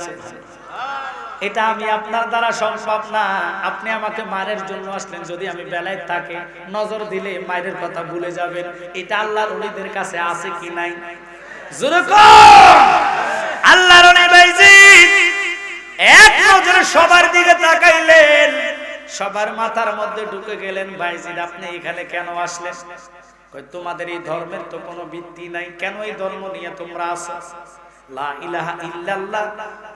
এটা আমি আপনার দ্বারা সম্ভব না। আপনি আমাকে মারের জন্য আসলেন, যদি আমি বেলায় থাকে নজর দিলে মায়ের কথা ভুলে যাবেন। এটা আল্লাহর ওলিদের কাছে আছে কি নাই? জোরে কর। আল্লাহর ওলি বাইজিদ এক নজরে সবার দিকে তাকাইলেন, সবার মাথার মধ্যে ঢুকে গেলেন। বাইজিদ, আপনি এখানে কেন আসলেন? কই, তোমাদের এই ধর্মের তো কোনো ভিত্তি নাই, কেন এই ধর্ম নিয়ে তোমরা আসো? লা ইলাহা ইল্লাল্লাহ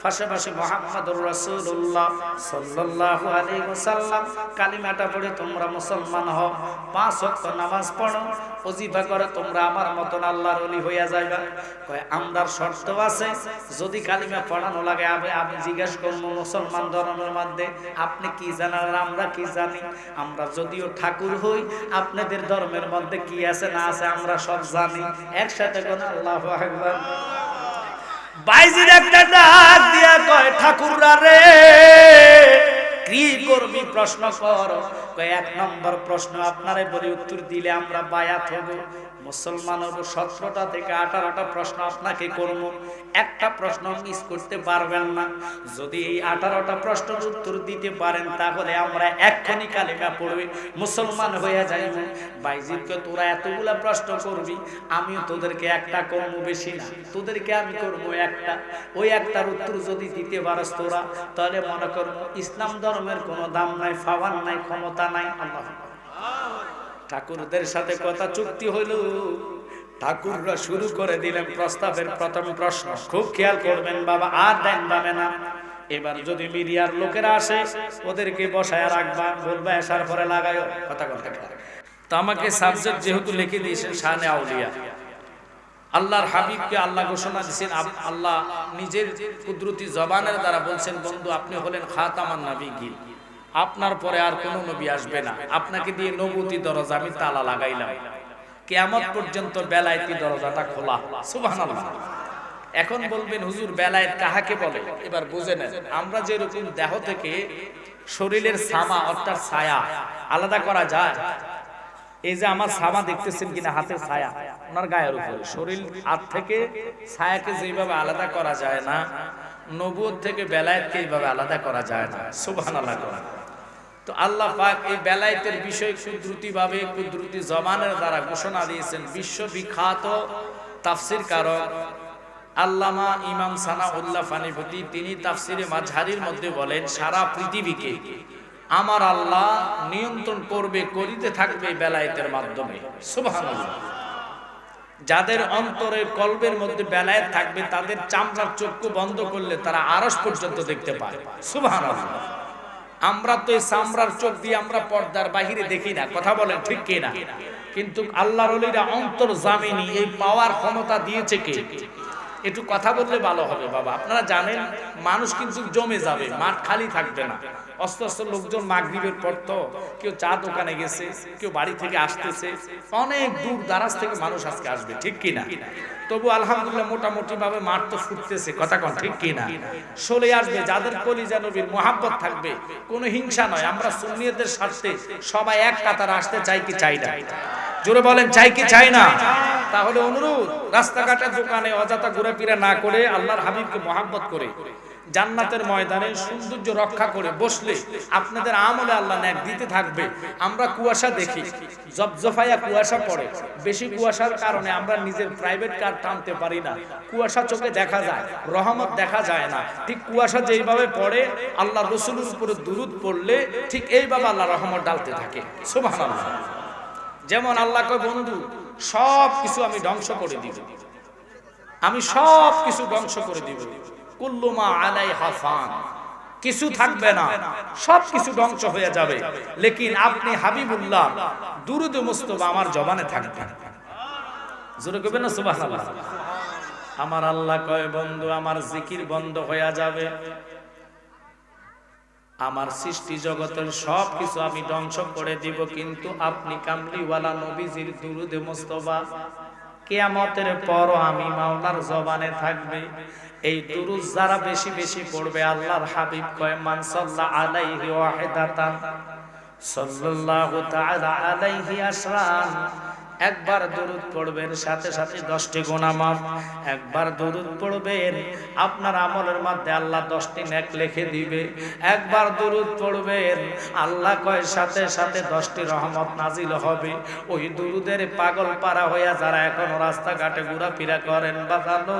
পাশাপাশি মুহাম্মাদুর রাসূলুল্লাহ সাল্লাল্লাহু আলাইহি ওয়াসাল্লাম কালিমাটা পড়ে তোমরা মুসলমান হও, 5 ওয়াক্ত নামাজ পড়ো, ওজিফা করে তোমরা আমার মতন আল্লাহর ওলি হইয়া যাইবা। কয়, আমরার শর্ত আছে, যদি কালিমা পড়ানো লাগে আমি জিজ্ঞাসা করব মুসলমান ধর্মের মধ্যে আপনি কি জানেন আর আমরা কি জানি? আমরা যদিও ঠাকুর হই, আপনাদের ধর্মের মধ্যে কি আছে না আছে আমরা সব জানি। একসাথে কোন আল্লাহু আকবার। বাইজিদ একটা ডাক দিয়া কয়, ঠাকুররা রে, কি করবি প্রশ্ন কর। কয়, 1 নম্বর প্রশ্ন আপনারে বলি, উত্তর দিলে আমরা বায়াত হব, মুসলমান হব। 17টা থেকে 18টা প্রশ্ন আপনাকে করব, একটা প্রশ্ন মিস করতে পারবেন না। যদি এই 18টা প্রশ্নের উত্তর দিতে পারেন তাহলে আমরা এক্ষুনি কালিমা পড়বে, মুসলমান হয়ে যাইব। বাইজিদকে, তোরা এতগুলা প্রশ্ন করবি, আমিও তোদেরকে একটা করবো, বেশি না, তোদেরকে আমি করবো একটা। ওই একটার উত্তর যদি দিতে পারস তোরা, তাহলে মনে করবো ইসলাম ধর্মের কোনো দাম নাই, পাওয়ার নাই, ক্ষমতা নাই। আল্লাহ ঠাকুরদের সাথে কথা চুক্তি হইল। ঠাকুররা শুরু করে দিলেন প্রস্তাবের প্রথম প্রশ্ন। খুব খেয়াল করবেন বাবা, আর দেন পাবে না। এবার যদি মিডিয়ার লোকেরা আসে ওদেরকে বসায় রাখবা, বলবা আসার পরে লাগায়ও কথা কথা। তো আমাকে সাবজেক্ট যেহেতু লিখে দিয়েছেন শানে আউলিয়া, আল্লাহর হাবিবকে আল্লাহ ঘোষণা দিয়েছেন, আল্লাহ নিজের কুদরতি জবানের দ্বারা বলছেন, বন্ধু আপনি হলেন খাতামান নবিয়্যিন, আপনার পরে আর কোন নবী আসবে না, আপনাকে দিয়ে নবুতি দরজা আমি তালা লাগাইলাম, কিয়ামত পর্যন্ত বেলায়েতি দরজাটা খোলা। সুবহানাল্লাহ। এখন বলবেন হুজুর বেলায়েত কাহাকে বলে? এবার বুঝে নেন, আমরা যেরকম দেহ থেকে শরীরের সামা অর্থাৎ ছায়া আলাদা করা যায়, এই যে আমার সামা দেখতেছেন কিনা হাতের ছায়া ওনার গায়ের উপরে, শরীর হাত থেকে ছায়াকে যেভাবে আলাদা করা যায় না, নবুয়ত থেকে বেলায়েতকে এইভাবে আলাদা করা যায় না। সুবহানাল্লাহ। তো আল্লাহ পাক এই বেলায়েতের বিষয় কুদরতিভাবে কুদরতি জবানের দ্বারা ঘোষণা দিয়েছেন। বিশ্ববিখ্যাত তাফসীরকারক আল্লামা ইমাম সানাউল্লাহ ফানিপতি তিনি তাফসিরে মাঝহারির মধ্যে বলেন, সারা পৃথিবীকে আমার আল্লাহ নিয়ন্ত্রণ করবে, করিতে থাকবে বেলায়েতের মাধ্যমে। সুবহানাল্লাহ। যাদের অন্তরে কলবের মধ্যে বেলায়েত থাকবে তাদের চামড়ার চক্ষু বন্ধ করলে তারা আরশ পর্যন্ত দেখতে পায়। সুবহানাল্লাহ। আমরা তো এই চামড়ার চোখ দিয়ে আমরা পর্দার বাহিরে দেখি না, কথা বলেন ঠিক কি না? কিন্তু আল্লাহর ওলিরা অন্তর্জামিনী এই পাওয়ার ক্ষমতা দিয়েছে কে? একটু কথা বললে ভালো হবে বাবা। আপনারা জানেন মানুষ কিন্তু জমে যাবে, মাঠ খালি থাকবে না। অস্ত অস্ত লোকজন মাগরিবের পর তো কেউ চা দোকানে গেছে, কেউ বাড়ি থেকে আসতেছে, অনেক দূর দারাজ থেকে মানুষ আজকে আসবে, ঠিক কিনা? তবু আলহামদুলিল্লাহ মোটামুটি ভাবে মাঠ তো ফুটতেছে, কথা কন ঠিক কিনা? চলে আসবে যাদের কলিজা নবীর মুহাব্বত থাকবে, কোনো হিংসা নয়। আমরা সুন্নিয়তের স্বার্থে সবাই এক কাতারে আসতে চাই কি চাই না? জোরে বলেন চাই কি চাই না? তাহলে অনুরোধ, রাস্তাঘাটে দোকানে অযথা ঘুরে ফিরে না করে আল্লাহর হাবিবকে মুহাব্বত করে জান্নাতের ময়দানে সৌন্দর্য রক্ষা করে বসলে আপনাদের আমলে আল্লাহ নেক দিতে থাকবে। আমরা কুয়াশা দেখি, জবজফাইয়া কুয়াশা পড়ে, বেশি কুয়াশার কারণে আমরা নিজের প্রাইভেট কার টানতে পারি না, কুয়াশা চোখে দেখা যায়, রহমত দেখা যায় না। ঠিক কুয়াশা যেইভাবে পড়ে আল্লাহ রসুলের উপরে দুরূদ পড়লে ঠিক এইভাবে আল্লাহ রহমত ডালতে থাকে। সুবহানাল্লাহ। যেমন আল্লাহ কয়, বন্ধু সব কিছু আমি ধ্বংস করে দিব, আমি সব কিছু ধ্বংস করে দিব, কুল্লু মা আলাইহা ফান, কিছু থাকবে না, সব কিছু ধ্বংস হয়ে যাবে, লেকিন আপনি হাবিবুল্লাহ দুরূদ মুস্তফা আমার জবানে থাকবে। জোরে কইবেন না সুবহানাল্লাহ। আমার আল্লাহ কয়, বন্ধু আমার জিকির বন্ধ হয়ে যাবে, আমার সৃষ্টি জগতের সব কিছু আমি ধ্বংস করে দিব, কিন্তু আপনি কামলিওয়ালা নবীজির দুরূদ মুস্তফা কিয়ামতের পর আমি মাওলার জবানে থাকবে। এই দুরূদ যারা বেশি বেশি পড়বে, আল্লাহর হাবিব কয়, মান সাল্লা আলাইহি ওয়াহিদাতান সাল্লাল্লাহু তাআলা আলাইহি আশরান, একবার দুরূদ পড়বেন সাথে সাথে 10টি গুনাহ মাফ। একবার দুরূদ পড়বেন আপনার আমলের মধ্যে আল্লাহ 10টি নেক লিখে দিবে। একবার দুরূদ পড়বেন আল্লাহ কয় সাথে সাথে 10টি রহমত নাজিল হবে। ওই দুরূদের পাগল পারা হইয়া যারা এখন রাস্তাঘাটে ঘোরাফেরা করেন, বাজানো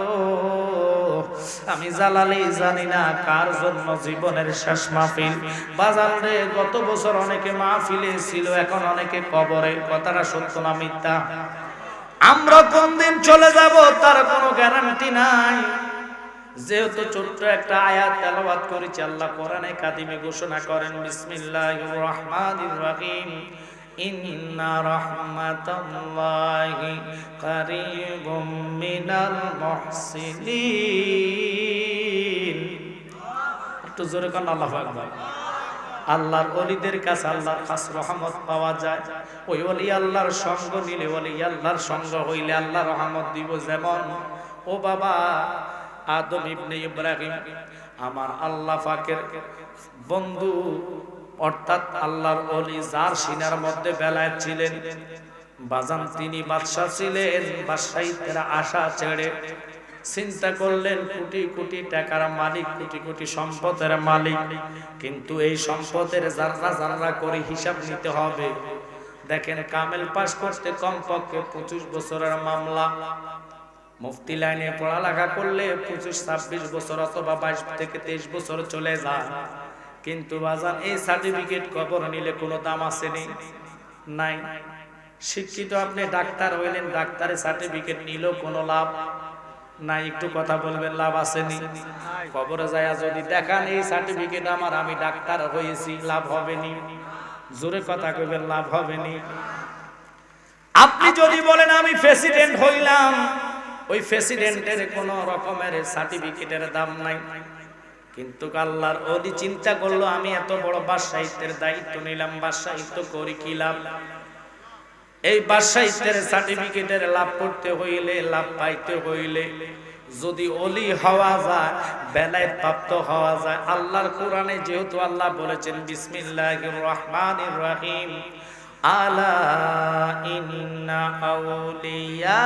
আমি জালালি জানি না কার জন্য জীবনের শেষ মাহফিল। বাজান রে, গত বছর অনেকে মাহফিলে ছিল, এখন অনেকে কবরে। কথাটা সত্য না মিথ্যা? আমরা কোন দিন চলে যাব তার কোনো গ্যারান্টি নাই। যেহেতু ছোট্ট একটা আয়াত তেলাওয়াত করেছি, আল্লাহ কোরআনে কাদিমে ঘোষণা করেন, বিসমিল্লাহির রহমানির রহিম, ইন্না রাহমাতাল্লাহি কারীবুম মিনাল মুহসিনিন। একটু জোরে কোন আল্লাহু আকবার। আল্লাহর ওলিদের কাছে আল্লাহর খাস রহমত পাওয়া যায়। ওই ওলি আল্লাহর সঙ্গ নিলে, ওলি আল্লাহর সঙ্গ হইলে আল্লাহ রহমত দিব। যেমন ও বাবা আদম ইবনে ইব্রাহিম, আমার আল্লাহ পাকের বন্ধু, অর্থাৎ আল্লাহর ওলি, যার সিনার মধ্যে বেলায়েত ছিলেন, বাজান তিনি বাদশা ছিলেন। বাদশাহীর আশা ছেড়ে চিন্তা করলেন কোটি কোটি টাকার মালিক, কোটি কোটি সম্পদের মালিক, কিন্তু এই সম্পদের জাররা জাররা করে হিসাব নিতে হবে। দেখেন, কামেল পাস করতে কমপক্ষে 25 বছরের মামলা, মুফতি লাইনে পড়ালেখা করলে 25-26 বছর অথবা 22 থেকে 23 বছর চলে যায়। কিন্তু বাজান এই সার্টিফিকেট খবর নিলে কোনো দাম আছে নাই। শিক্ষিত আপনি ডাক্তার হইলেন, ডাক্তারের সার্টিফিকেট নিলেও কোনো লাভ নাই। একটু কথা বলবেন, লাভ আসেনি? কবরে যায় যদি দেখান এই সার্টিফিকেট আমার, আমি ডাক্তার হয়েছি, লাভ হবে নি? জোরে কথা কইবেন, লাভ হবে নি? আপনি যদি বলেন আমি প্রেসিডেন্ট হইলাম, ওই প্রেসিডেন্টের কোনো রকমের সার্টিফিকেটের দাম নাই। কিন্তু আল্লাহর ওলি চিন্তা করলো, আমি এত বড় বাদশাহিত্বের দায়িত্ব নিলাম, বাদশাহিত্ব করি কি লাভ? এই বাদশাহিত্বের সার্টিফিকেটের লাভ করতে হইলে, লাভ পাইতে হইলে যদি ওলি হওয়া যায়, বেলায়েত প্রাপ্ত হওয়া যায়, আল্লাহর কোরআনে যেহেতু আল্লাহ বলেছেন বিসমিল্লাহির রহমানির রহিম, আলা ইন্না আউলিয়া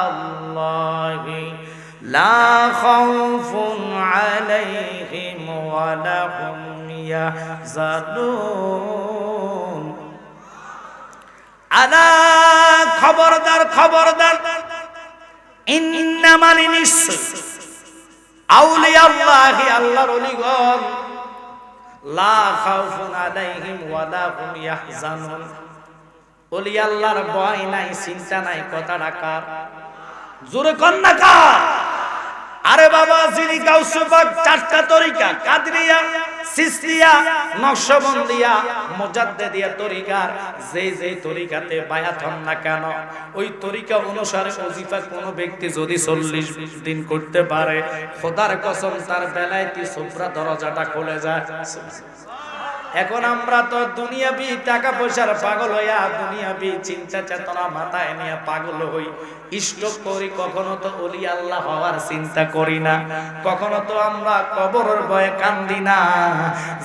আল্লাহি লা খাউফুন আলাইহিম ওয়া লাহুম ইয়াহজানুন। আলা, খবরদার খবরদার, ইন্নামা নিশ্চয় আউলিয়া আল্লাহি, আল্লাহর ওলিগণ, লা খাউফুন আলাইহিম ওয়া লা হুম ইয়াহজানুন, ওলি আল্লাহর ভয় নাই, চিন্তা নাই। কথাটা কার? জোরে কর না কার? আরে বাবা, যিনি গাউসে পাক 4টা তরিকা, কাদরিয়া, সিস্তিয়া, নকশবন্দিয়া, মুজাদ্দিদিয়া তরিকার যে যে তরিকাতে বায়াত হন না কেন, ওই তরিকা অনুসারে ওজিফা কোন ব্যক্তি যদি 40 দিন করতে পারে, খোদার কসম তার বেলায়েতি সুবরা দরজাটা খুলে যায়। এখন আমরা তো দুনিয়াবি টাকা পয়সার পাগল হইয়া দুনিয়াবি চিন্তা চেতনা মাথায় নিয়ে পাগল হই, স্টক করি, কখনো তো ওলি আল্লাহ হওয়ার চিন্তা করি না, কখনো তো আমরা কবরের ভয়ে কান্দি না,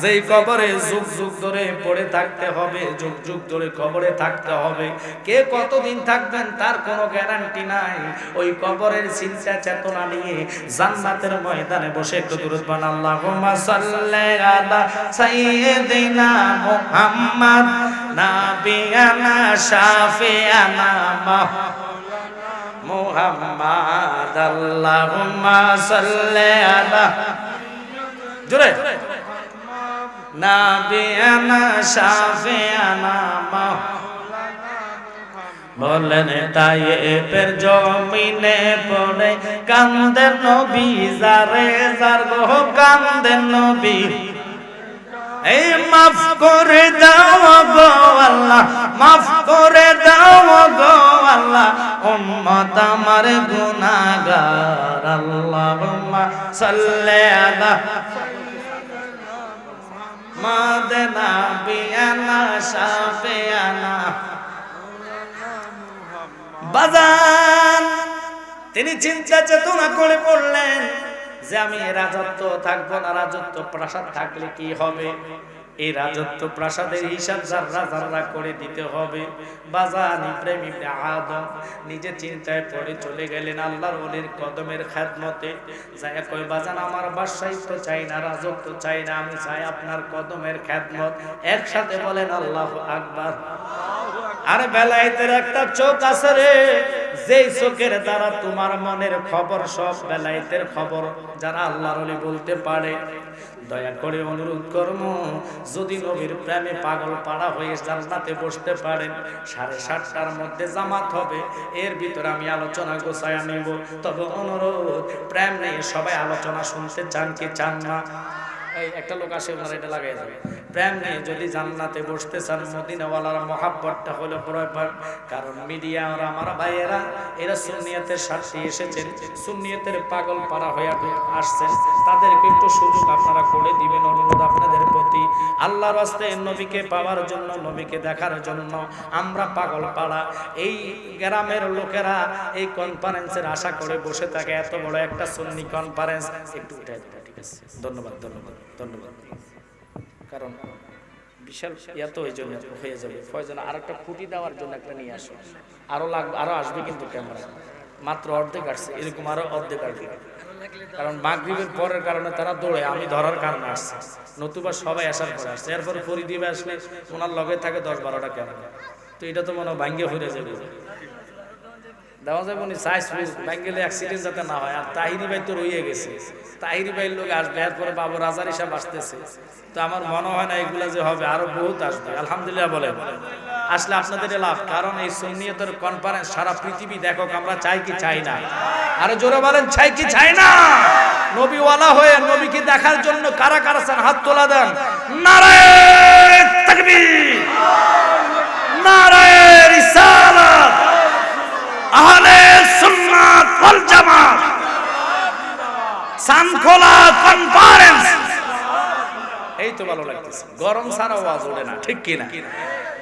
যেই কবরে যুগ যুগ ধরে পড়ে থাকতে হবে, যুগ যুগ ধরে কবরে থাকতে হবে, কে কতদিন থাকবেন তার কোনো গ্যারান্টি নাই। ওই কবরের চিন্তা চেতনা নিয়ে জান্নাতের ময়দানে বসে একটু দুরূদ পড়ুন, আল্লাহুম্মা সাল্লি আলা সাইয়্যিদিনা মুহাম্মদ নাবিয়ানা শাফিয়ানা মুহাম্মদ, আল্লাহুম্মা সাল্লি আলা জোরে নাবিয়ানা শাফিয়ানা বলেন তায়েফের জমিনে পড়ে কান্দেন নবী, যারে যার গো কান্দেন নবী, এই মাফ করে দাও গো আল্লাহ, মাফ করে দাও গো আল্লাহ, উম্মত আমার গুনাহগার, আল্লাহুম্মা সাল্লি আলা মাদানা বিয়ানা শাফিয়ানা। বাজান তিনি চিন্তা চেতনা করে পড়লেন যে আমি রাজত্ব থাকবো না, রাজত্ব প্রাসাদ থাকলে কি হবে, এই রাজত্ব প্রাসাদের হিসাব যাররা যাররা করে দিতে হবে। বাজান ইব্রাহিম ইবনে আদম নিজে চিন্তায় পড়ে চলে গেলেন আল্লাহর ওলির কদমের খেদমতে, যাই কই বাজান আমার বাদশাহিত্ব চাই না, রাজত্ব চাই না, আমি চাই আপনার কদমের খেদমত। একসাথে বলেন আল্লাহু আকবার। আরে বেলায়েতের একটা চোখ আছে রে, যেই চোখের দ্বারা তোমার মনের খবর সব বেলায়েতের খবর যারা আল্লাহর ওলি বলতে পারে। দয়া করে অনুরোধ করব, যদি নবীর প্রেমে পাগল পাড়া হয়ে জান্নাতে বসতে পারেন, 7:30টার মধ্যে জামাত হবে, এর ভিতরে আমি আলোচনা গোছায়া নিব। তবে অনুরোধ, প্রেম নিয়ে সবাই আলোচনা শুনতে চান কি চান না? এই একটা লোক আসে, ওনারা এটা লাগাই যাবে। প্রেম নিয়ে যদি জান্নাতে বসতে চান, মদিনাওয়ালার মহাব্বতটা হলো প্রয়োজন। কারণ মিডিয়া আর আমার ভাইয়েরা এরা সুন্নিয়তের স্বার্থে এসেছেন, সুন্নিয়তের পাগল পাড়া হয়ে আসছেন, তাদেরকে একটু সুযোগ আপনারা করে দিবেন। অনুরোধ আপনাদের প্রতি, আল্লাহর রাস্তায় নবীকে পাওয়ার জন্য, নবীকে দেখার জন্য আমরা পাগল পাড়া এই গ্রামের লোকেরা এই কনফারেন্সের আশা করে বসে থাকে। এত বড় একটা সুন্নি কনফারেন্স একটু উঠে দেবে, ঠিক আছে? ধন্যবাদ ধন্যবাদ ধন্যবাদ। কারণ বিশাল এত এই জন্য হয়ে যাবে। প্রয়োজন আর একটা খুঁটি দেওয়ার জন্য একটা নিয়ে আসো, আরো লাগবে, আরো আসবে, কিন্তু ক্যামেরা মাত্র অর্ধেক আসছে, এরকম আরো অর্ধেক আসবে। কারণ মাগরিবের পরের কারণে তারা দৌড়ে, আমি ধরার কারণে আসছে, নতুবা সবাই আসার পরে আসছে। এরপরে ফরিদিবে আসলে ওনার লগে থাকে 10-12টা ক্যামেরা, তো এটা তো মনে হয় ভাঙ্গে হয়ে যাবে, দেওয়া যাবে নি সাইজ ব্যাঙ্গেলে অ্যাক্সিডেন্ট যাতে না হয়। আর তাহিরি ভাই তো রয়ে গেছে, তাহিরি ভাইয়ের লোক আসবে, এরপরে বাবু রাজার হিসাব আসতেছে, তো আমার মনে হয় না এগুলা যে হবে, আরো বহুত আসবে। আলহামদুলিল্লাহ বলে আসলে আপনাদের লাভ, কারণ এই সুন্নিয়তের কনফারেন্স সারা পৃথিবী দেখো, আমরা চাই কি চাই না? আরো জোরে বলেন, চাই কি চাই না? নবীওয়ালা হয়ে নবীকে দেখার জন্য কারা কারা চান হাত তোলা দেন। নারায়ে তাকবীর, নারায়ে রিসালাত, আহলে সুন্নাত ওয়াল জামাত, সানখোলা কনফারেন্স। এই তো ভালো লাগতেছে, গরম ছাড়া আওয়াজ ওঠে না, ঠিক কি না?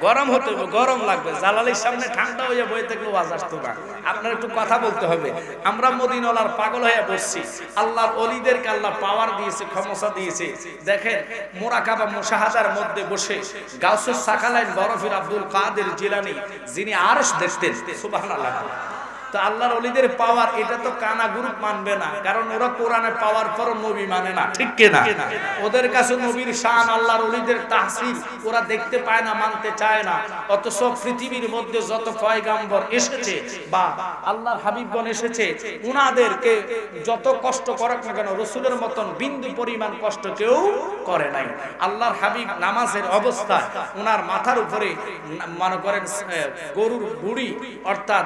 গরম হতে হবে, গরম লাগবে। জালালির সামনে ঠান্ডা হয়ে বই থাকলে আওয়াজ আসতো না। আপনার একটু কথা বলতে হবে। আমরা মদিনাওয়ালার পাগল হয়ে বসছি, আল্লাহর ওলিদেরকে আল্লাহ পাওয়ার দিয়েছে, ক্ষমতা দিয়েছে। দেখেন মুরাকাবা মুশাহাদার মধ্যে বসে গাউসুস সাকালাইন বরফির আব্দুল কাদের জিলানী, যিনি আরশ দেখতেন, সুবহানাল্লাহ। তো আল্লাহর ওলিদের পাওয়ার, এটা তো কানা গ্রুপ মানবে না, কারণ ওরা কোরআনে পাওয়ার পর নবী মানে না, ঠিক কি না? ওদের কাছে নবীর শান, আল্লাহর ওলিদের তাহসিল ওরা দেখতে পায় না, মানতে চায় না। অথচ পৃথিবীর মধ্যে যত পয়গাম্বর এসেছে বা আল্লাহর হাবিবগণ এসেছে, উনাদেরকে যত কষ্ট করুক না কেন, রাসূলের মতন বিন্দু পরিমাণ কষ্ট কেউ করে নাই। আল্লাহর হাবিব নামাজের অবস্থায় উনার মাথার উপরে মনে করেন গরুর বুড়ি অর্থাৎ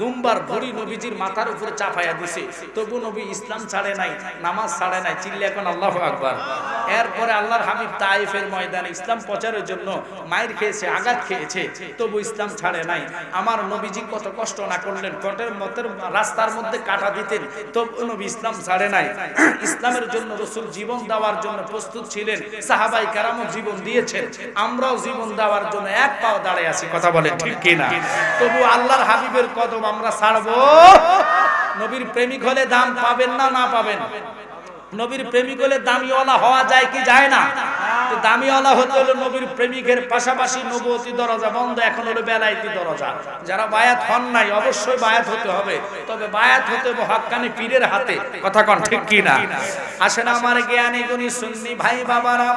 দুম্বার ভরি নবীজির মাথার উপরে চাপাইয়া দিছে, তবু নবী ইসলাম ছাড়ে নাই, নামাজ ছাড়ে নাই। চিল্লা এখন আল্লাহু আকবার। এরপরে আল্লাহর হাবিব তায়েফের ময়দানে ইসলাম প্রচারের জন্য মাইর খেয়েছে, আঘাত খেয়েছে, তবু ইসলাম ছাড়ে নাই। আমার নবীজি কত কষ্ট না করলেন, কটের মতের রাস্তার মধ্যে কাটা দিতেন, তবু নবী ইসলাম ছাড়ে নাই। ইসলামের জন্য রাসূল জীবন দেওয়ার জন্য প্রস্তুত ছিলেন, সাহাবায়ে কেরামও জীবন দিয়েছেন, আমরাও জীবন দেওয়ার জন্য এক পাও দাঁড়িয়ে আছি। কথা বলেন ঠিক কি না? তবু আল্লাহর হাবিবের কদম আমরা ছাড়বো? নবীর প্রেমিক হলে দাম পাবেন না, না পাবেন? নবীর প্রেমিক হলে দামিওয়ালা হওয়া যায় কি যায় না? তো দামিওয়ালা হতে হলো নবীর প্রেমিকের পাশাপাশি নবুয়তি দরজা বন্ধ, এখন হলো বেলায়েতি দরজা। যারা বায়াত হন নাই অবশ্যই বায়াত হতে হবে, তবে বায়াত হতে হবে হক্কানি পীরের হাতে। কথা কোন ঠিক কি না? আসেন আমার জ্ঞানী গুণী সুন্নি ভাই বাবারা,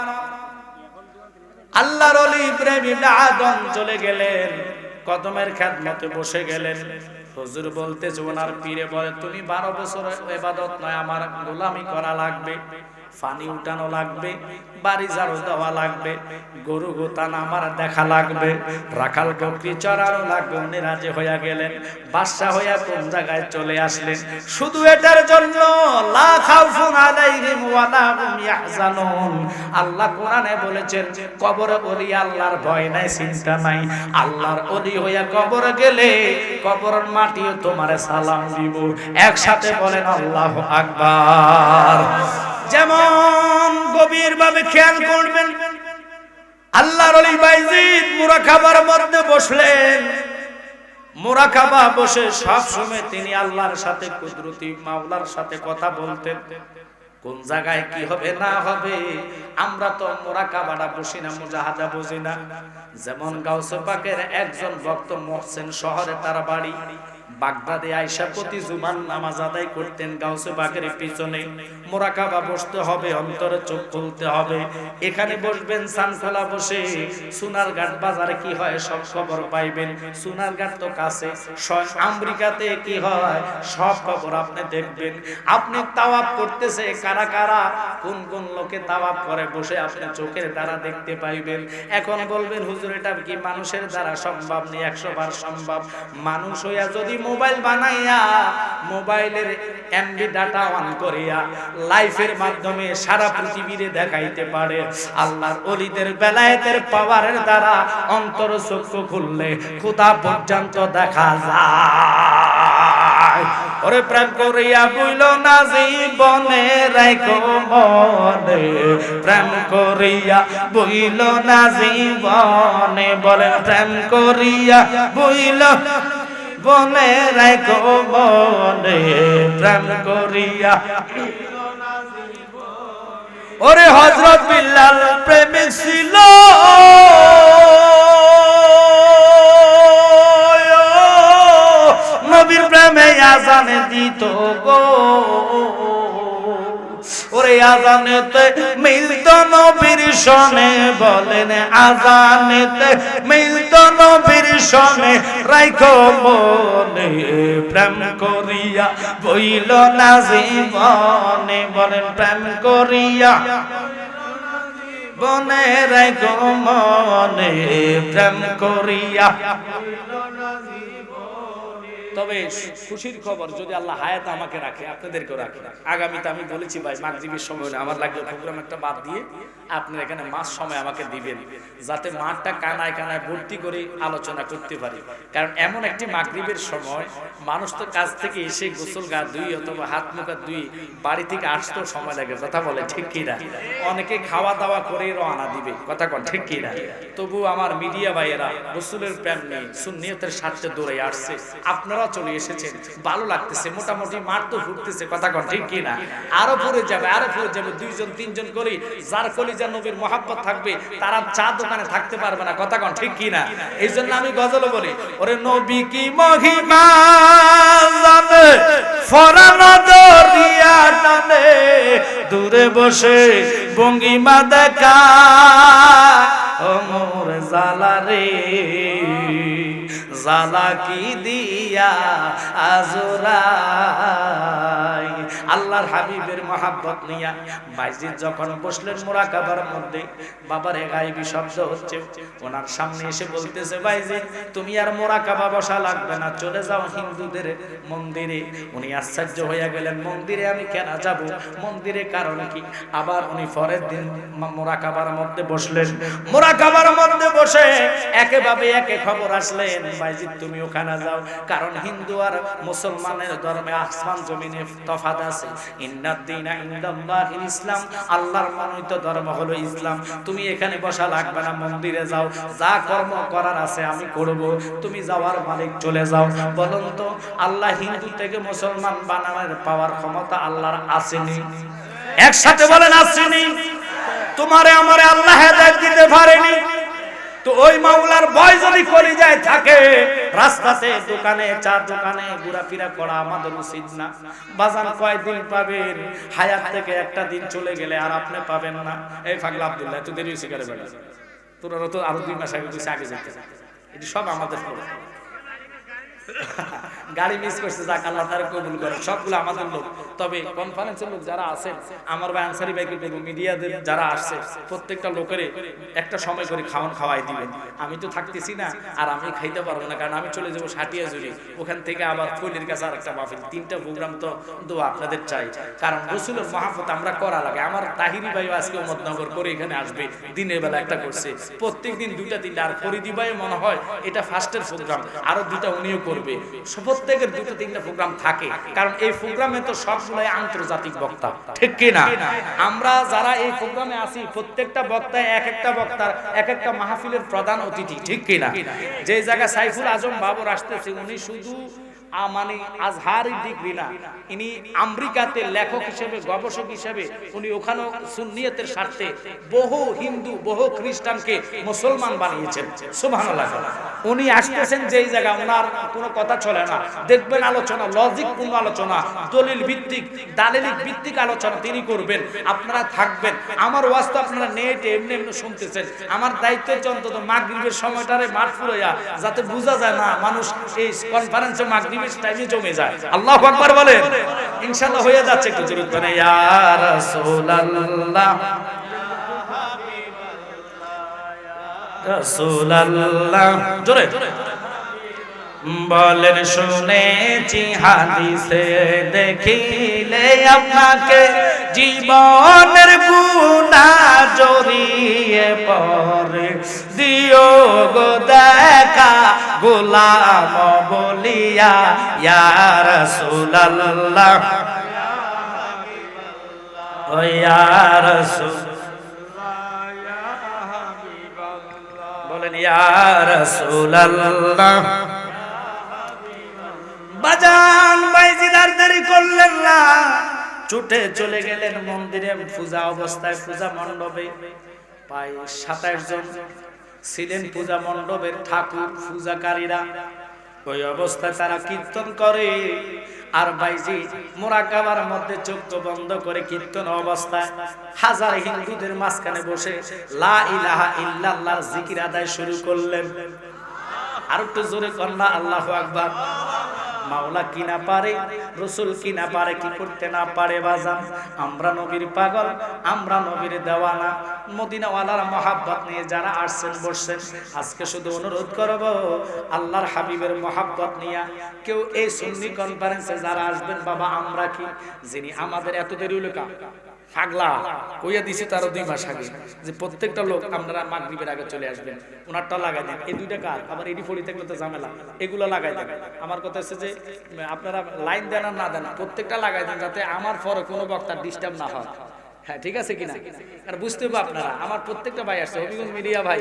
আল্লাহর ওলি ইব্রাহিম ইবনে আদম চলে গেলেন, কদমের খেদমতে বসে গেলেন। হুজুর বলতেছে, ওনার পীরে বলে, তুমি 12 বছর ইবাদত নয়, আমার গোলামি করা লাগবে, পানি উঠানো লাগবে, বাড়ি ঝাড়ু দেওয়া লাগবে, গরু গোতান আমার দেখা লাগবে, রাখাল বকরি চড়ানো লাগবে। উনি রাজি হইয়া গেলেন, বাদশা হইয়া কোন জায়গায় চলে আসলেন শুধু এটার জন্য, লা খাউফুন আলাইহিম ওয়া লা হুম ইয়াহজানুন। আল্লাহ কোরআনে বলেছেন, কবরে ওলি আল্লাহর ভয় নাই, চিন্তা নাই। আল্লাহর ওলি হইয়া কবরে গেলে কবরের মাটিও তোমারে সালাম দিব। একসাথে বলেন আল্লাহু আকবার। যেমন গভীর ভাবে খেয়াল করবেন, আল্লাহর ওলি বাইজিদ মুরাকাবার মধ্যে বসলেন। মুরাকাবা বসে সব সময় তিনি আল্লাহর সাথে, কুদরতি মাওলার সাথে কথা বলতেন। কোন জায়গায় কি হবে না হবে আমরা তো মুরাকাবাটা বসি না, মুজাহাদা বুঝি না। যেমন গাউসে পাকের একজন ভক্ত মহসেন, শহরে তার বাড়ি, বাগদাদে আয়েশা প্রতি জুমান নামাজ আদায় করতেন গাউসে পাকের পিছনে। মুরাকাবা বসতে হবে, অন্তরে চোখ খুলতে হবে। এখানে বসবেন সানখোলা বসে, সোনারঘাট বাজারে কি হয় সব খবর পাইবেন। সোনারঘাট তো কাছে, আমেরিকাতে কি হয় সব খবর আপনি দেখবেন। আপনি তাওয়াফ করতেছে, কারা কারা কোন কোন লোকে তাওয়াফ করে বসে আপনি চোখের দ্বারা দেখতে পাইবেন। এখন বলবেন, হুজুর এটা কি মানুষের দ্বারা সম্ভব নেই? 100 বার সম্ভব। মানুষ হইয়া যদি মোবাইল বানাইয়া মোবাইলের এমবি ডাটা অন করিয়া লাইফের মাধ্যমে সারা পৃথিবীরে দেখাইতে পারে, আল্লাহর ওলিদের বেলায়েতের পাওয়ারের দ্বারা অন্তর চক্ষু খুললে খোদা পর্যন্ত দেখা যায়। ওরে প্রেম করিয়া বইল না জীবনে রাখো মনে, প্রেম করিয়া বইল না জীবনে, বলে প্রেম করিয়া বইল বনে রাখো মনে, প্রেম করিয়া। ওরে হযরত বিল্লাল প্রেমিক ছিল, নবীর প্রেমে আজানে দিত গো। ওরে আজানেতে মিলত নবীর সনে, বলেন আজানেতে মিলত নবীর সনে রাখো মনে, প্রেম করিয়া বইল না জীবনে, বলেন প্রেম করিয়া বনে রাখো মনে, প্রেম করিয়া। তবে খুশির খবর, যদি আল্লাহ হায়াত আমাকে রাখে, আপনাদেরকেও রাখে, আগামীতে আমি বলেছি ভাই মাগরিবের সময় না, আমার লাগবে প্রোগ্রাম একটা বাদ দিয়ে আপনারা এখানে মাস সময় আমাকে দিবেন, যাতে মাঠটা কানায় কানায় ভর্তি করে আলোচনা করতে পারি। কারণ এমন একটি মাগরিবের সময় মানুষ তো কাজ থেকে এসে গোসল গা ধুই অথবা হাত মুখ ধুই বাড়ি থেকে আসতেও সময় লাগে। কথা বলে ঠিক কিনা? অনেকে খাওয়া দাওয়া করে রওনা দিবে। কথা কন ঠিক কিনা? তবু আমার মিডিয়া ভাইয়েরা রাসূলের প্রেম নিয়ে সুন্নিয়তের স্বার্থে দৌড়ে আসছে, আপনারা চলে এসেছেন, ভালো লাগতেছে, মোটামুটি মাঠ তো ঘুরতেছে। কথা কন ঠিক কিনা? আরো পরে যাবে, আরো পরে যাবে, 2 জন 3 জন করে যার কলিজা নবীর মহব্বত থাকবে তারা চা দোকানে থাকতে পারবে না। কথা কন ঠিক কিনা? এই জন্য আমি গজল বলি, ওরে নবী কি মহিমা জানে, ফরানো দরিয়া টানে, দূরে বসে ভঙ্গিমা দেখা, মোর জালা রে জালা কি দিয়া আজরাই। আল্লাহর হাবিবের মহাব্বত নিয়া বাইজিদ যখন বসলেন মুরাকাবার মধ্যে, বাবার গায়েবী শব্দ হচ্ছে, ওনার সামনে এসে বলতেছে, বাইজিদ তুমি আর মুরাকাবা বসা লাগবে না, চলে যাও হিন্দুদের মন্দিরে। উনি আশ্চর্য হয়ে গেলেন, মন্দিরে আমি কেন যাব, মন্দিরে কারণ কি? আবার উনি পরের দিন মুরাকাবার মধ্যে বসলেন। মুরাকাবার মধ্যে বসে একেভাবে একে খবর আসলেন, বাইজিদ তুমি ওখানে যাও, কারণ হিন্দু আর মুসলমানের ধর্মে আসমান জমিনে তফাৎ আছে। ইন্নাদ দীনা ইনদাল্লাহিল ইসলাম, আল্লাহর মনোনীত ধর্ম হলো ইসলাম। তুমি এখানে বসা লাগবে না, মন্দিরে যাও, যা কর্ম করার আছে আমি করব, তুমি যাওয়ার মালিক, চলে যাও। বলুন তো আল্লাহ হিন্দু থেকে মুসলমান বানানোর পাওয়ার ক্ষমতা আল্লাহর আসেনি? একসাথে বলেন আসেনি? তোমারে আমারে আল্লাহ হেদায়েত দিতে পারেনি? তো ওই মাওলার ভয় যদি কলিজায় থাকে, রাস্তাতে দোকানে চা দোকানে ঘোরাফেরা করা আমাদের উচিত না। বাজান কয়দিন পাবেন? হায়াত থেকে একটা দিন চলে গেলে আর আপনি পাবেন না। এই পাগলা আব্দুল্লাহ তো দেরি হয়েছে করে বেড়া, তোরা তো আরো 2 মাস আগে কিছু আগে যেতে, এটি সব আমাদের গাড়ি মিস করছে, যাক আল্লাহ তাআলা কবুল করে, সবগুলো আমাদের লোক। তবে কনফারেন্সের লোক যারা আছেন, আমার ভাই আনসারি ভাইকে বলবো, মিডিয়াদের যারা আসছে প্রত্যেকটা লোকের একটা সময় করে খাওয়াই দিবেন। আমি তো থাকতেছি না, আর আমি খাইতে পারবো না, কারণ আমি চলে যাবো সাটিয়া জুড়ি, ওখান থেকে আবার ফুলের কাছে আর একটা মাহফিল, 3টা প্রোগ্রাম তো দোয়া আপনাদের চাই, কারণ রাসূলের মহব্বত আমরা করা লাগে। আমার তাহিরি ভাই আজকে উম্মতনগর করে এখানে আসবে, দিনের বেলা একটা করছে, প্রত্যেকদিন 2টা 3টা, আর ফরিদি ভাই মনে হয় এটা ফার্স্টের প্রোগ্রাম, আরো 2টা উনিও করবে। প্রত্যেকের 2টা 3টা প্রোগ্রাম থাকে, কারণ এই প্রোগ্রামে তো সবগুলাই আন্তর্জাতিক বক্তা, ঠিক কি না? আমরা যারা এই প্রোগ্রামে আসি, প্রত্যেকটা বক্তায় এক একটা বক্তার এক একটা মাহফিলের প্রধান অতিথি, ঠিক কি না? যে জায়গা সাইফুল আজম বাবর আসতেছে, উনি শুধু মানে আজহারি ডিগ্রি না, ইনি আমেরিকাতে লেখক হিসেবে, গবেষক হিসেবে, উনি ওখানে সুন্নিয়তের স্বার্থে বহু হিন্দু বহু খ্রিস্টানকে মুসলমান বানিয়েছেন। সুবহানাল্লাহ। উনি আসতেছেন যেই জায়গা, ওনার কোনো কথা চলে না, দেখবেন আলোচনা লজিক পূর্ণ আলোচনা, দলিল ভিত্তিক দালিলিক ভিত্তিক আলোচনা তিনি করবেন, আপনারা থাকবেন। আমার ওয়াজ তো আপনারা নেটে এমনি এমনি শুনতেছেন, আমার দায়িত্ব হচ্ছে অন্তত মাগরিবের সময়টারে মাঠ ফুরাইয়া যাতে বোঝা যায় না মানুষ এই কনফারেন্সে মাগরিবের টাইমে জমে যায়। আল্লাহু আকবার বলেন, ইনশাআল্লাহ হয়ে যাচ্ছে। একটু জোরে বলেন ইয়া রাসূলুল্লাহ, রাসূলুল্লাহ, জোরে বলেন। শুনেছি হাদিসে দেখিলে আপনাকে, জীবনের গুনাহ জড়িয়ে পড়ে, দিও গো দেখা গোলাম বলিয়া, ইয়া রাসূলুল্লাহ, ও ইয়া রাসূল, বলেন ইয়া রাসূলুল্লাহ। বাজান বাইজিদ আর দেরি করলেন না, ছুটে চলে গেলেন মন্দিরে। পূজা অবস্থায় পূজা মণ্ডপে প্রায় 27 জন ছিলেন পূজা মণ্ডপের ঠাকুর পূজাকারীরা। ওই অবস্থায় তারা কীর্তন করে, আর বাইজি মুরাকাবার মধ্যে চোখ বন্ধ করে কীর্তন অবস্থায় হাজার হিন্দুদের মাঝখানে বসে লা ইলাহা ইল্লাল্লাহ জিকির আদায় শুরু করলেন। আর একটু জোরে কন্যা আল্লাহু আকবার। মাওলা কি না পারে, রাসূল কি না পারে, কি করতে না পারে বাজান? আমরা নবীর পাগল, আমরা নবীর দেওয়ানা, মদিনাওয়ালার মহব্বত নিয়ে যারা আসছেন বসছেন, আজকে শুধু অনুরোধ করব, আল্লাহর হাবিবের মহব্বত নিয়ে কেউ এই সুন্নি কনফারেন্সে যারা আসবেন, বাবা আমরা কি, যিনি আমাদের এত দেরি হলো পাগলা কইয়া দিছি তারও 2 মাস আগে, যে প্রত্যেকটা লোক আপনারা মাগরিবের আগে চলে আসবেন, ওনারটা লাগাই দেন। এই 2টা কাজ আবার এডি ফলি থাকলে তো ঝামেলা, এগুলো লাগাই দেন। আমার কথা হচ্ছে যে আপনারা লাইন দেন আর না দেন, প্রত্যেকটা লাগাই দেন, যাতে আমার পরে কোনো বক্তার ডিস্টার্ব না হয়। হ্যাঁ ঠিক আছে কিনা? আর বুঝতে হবে আপনারা, আমার প্রত্যেকটা ভাই আসছে, হবিগঞ্জ মিডিয়া ভাই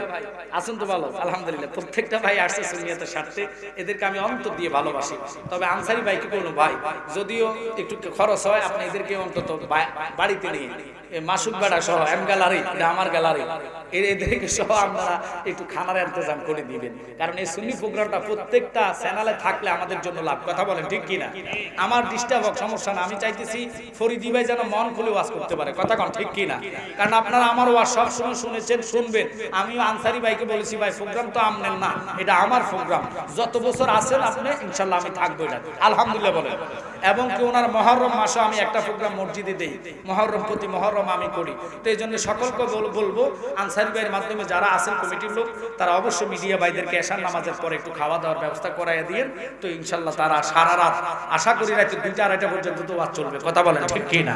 আসুন তো ভালো, আলহামদুলিল্লাহ প্রত্যেকটা ভাই আসছে সুন্নিয়তের স্বার্থে, এদেরকে আমি অন্তর দিয়ে ভালোবাসি। তবে আনসারি ভাইকে বলবো, ভাই যদিও একটু খরচ হয়, আপনি এদেরকে অন্তত বাড়িতে নিয়ে মাসুক বেড়া সহ এম গ্যালারি, এটা আমার গ্যালারি, এদেরকে সহ আপনারা একটু খানার ইন্তজাম করে দিবেন, কারণ এই সুন্নি প্রোগ্রামটা প্রত্যেকটা চ্যানেলে থাকলে আমাদের জন্য লাভ। কথা বলেন ঠিক কিনা? আমার ডিস্টার্ব হোক সমস্যা না, আমি চাইতেছি ফরিদি ভাই যেন মন খুলে ওয়াজ করতে পারে। কথা কথা কন ঠিক কি না? কারণ আপনারা আমার ওয়াজ সব সময় শুনেছেন, শুনবেন। আমিও আনসারি ভাইকে বলেছি, ভাই প্রোগ্রাম তো আমনেন না, এটা আমার প্রোগ্রাম, যত বছর আছেন আপনি ইনশাল্লাহ আমি থাকবো এটা, আলহামদুলিল্লাহ বলেন। এবং কি ওনার মহরম মাসে আমি একটা প্রোগ্রাম মসজিদে দেই, মহরম প্রতি মহরম আমি করি। তো এই জন্য সকলকে বলবো আনসারি ভাইয়ের মাধ্যমে যারা আছেন কমিটির লোক, তারা অবশ্যই মিডিয়া ভাইদেরকে এশার নামাজের পরে একটু খাওয়া দাওয়ার ব্যবস্থা করাইয়া দিয়ে, তো ইনশাল্লাহ তারা সারা রাত, আশা করি রাতে 2টা 2:30 পর্যন্ত তো ওয়াজ চলবে, কথা বলেন ঠিক কি না?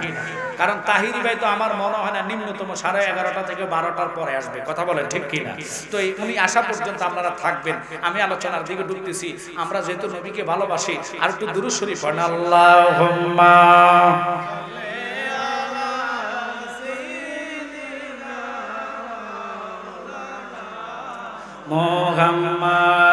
কারণ তাহিরি ভাই তো আমার মনে হয় না নিম্নতম 11:30 থেকে 12টার পরে আসবে, কথা বলেন ঠিক কি না? তো উনি আসা পর্যন্ত আপনারা থাকবেন। আমি আলোচনার দিকে ঢুকতেছি। আমরা যেহেতু নবীকে ভালোবাসি, আর একটু দুরূদ শরীফ পড়েন, আল্লাহুম্মা মুহাম্মাদ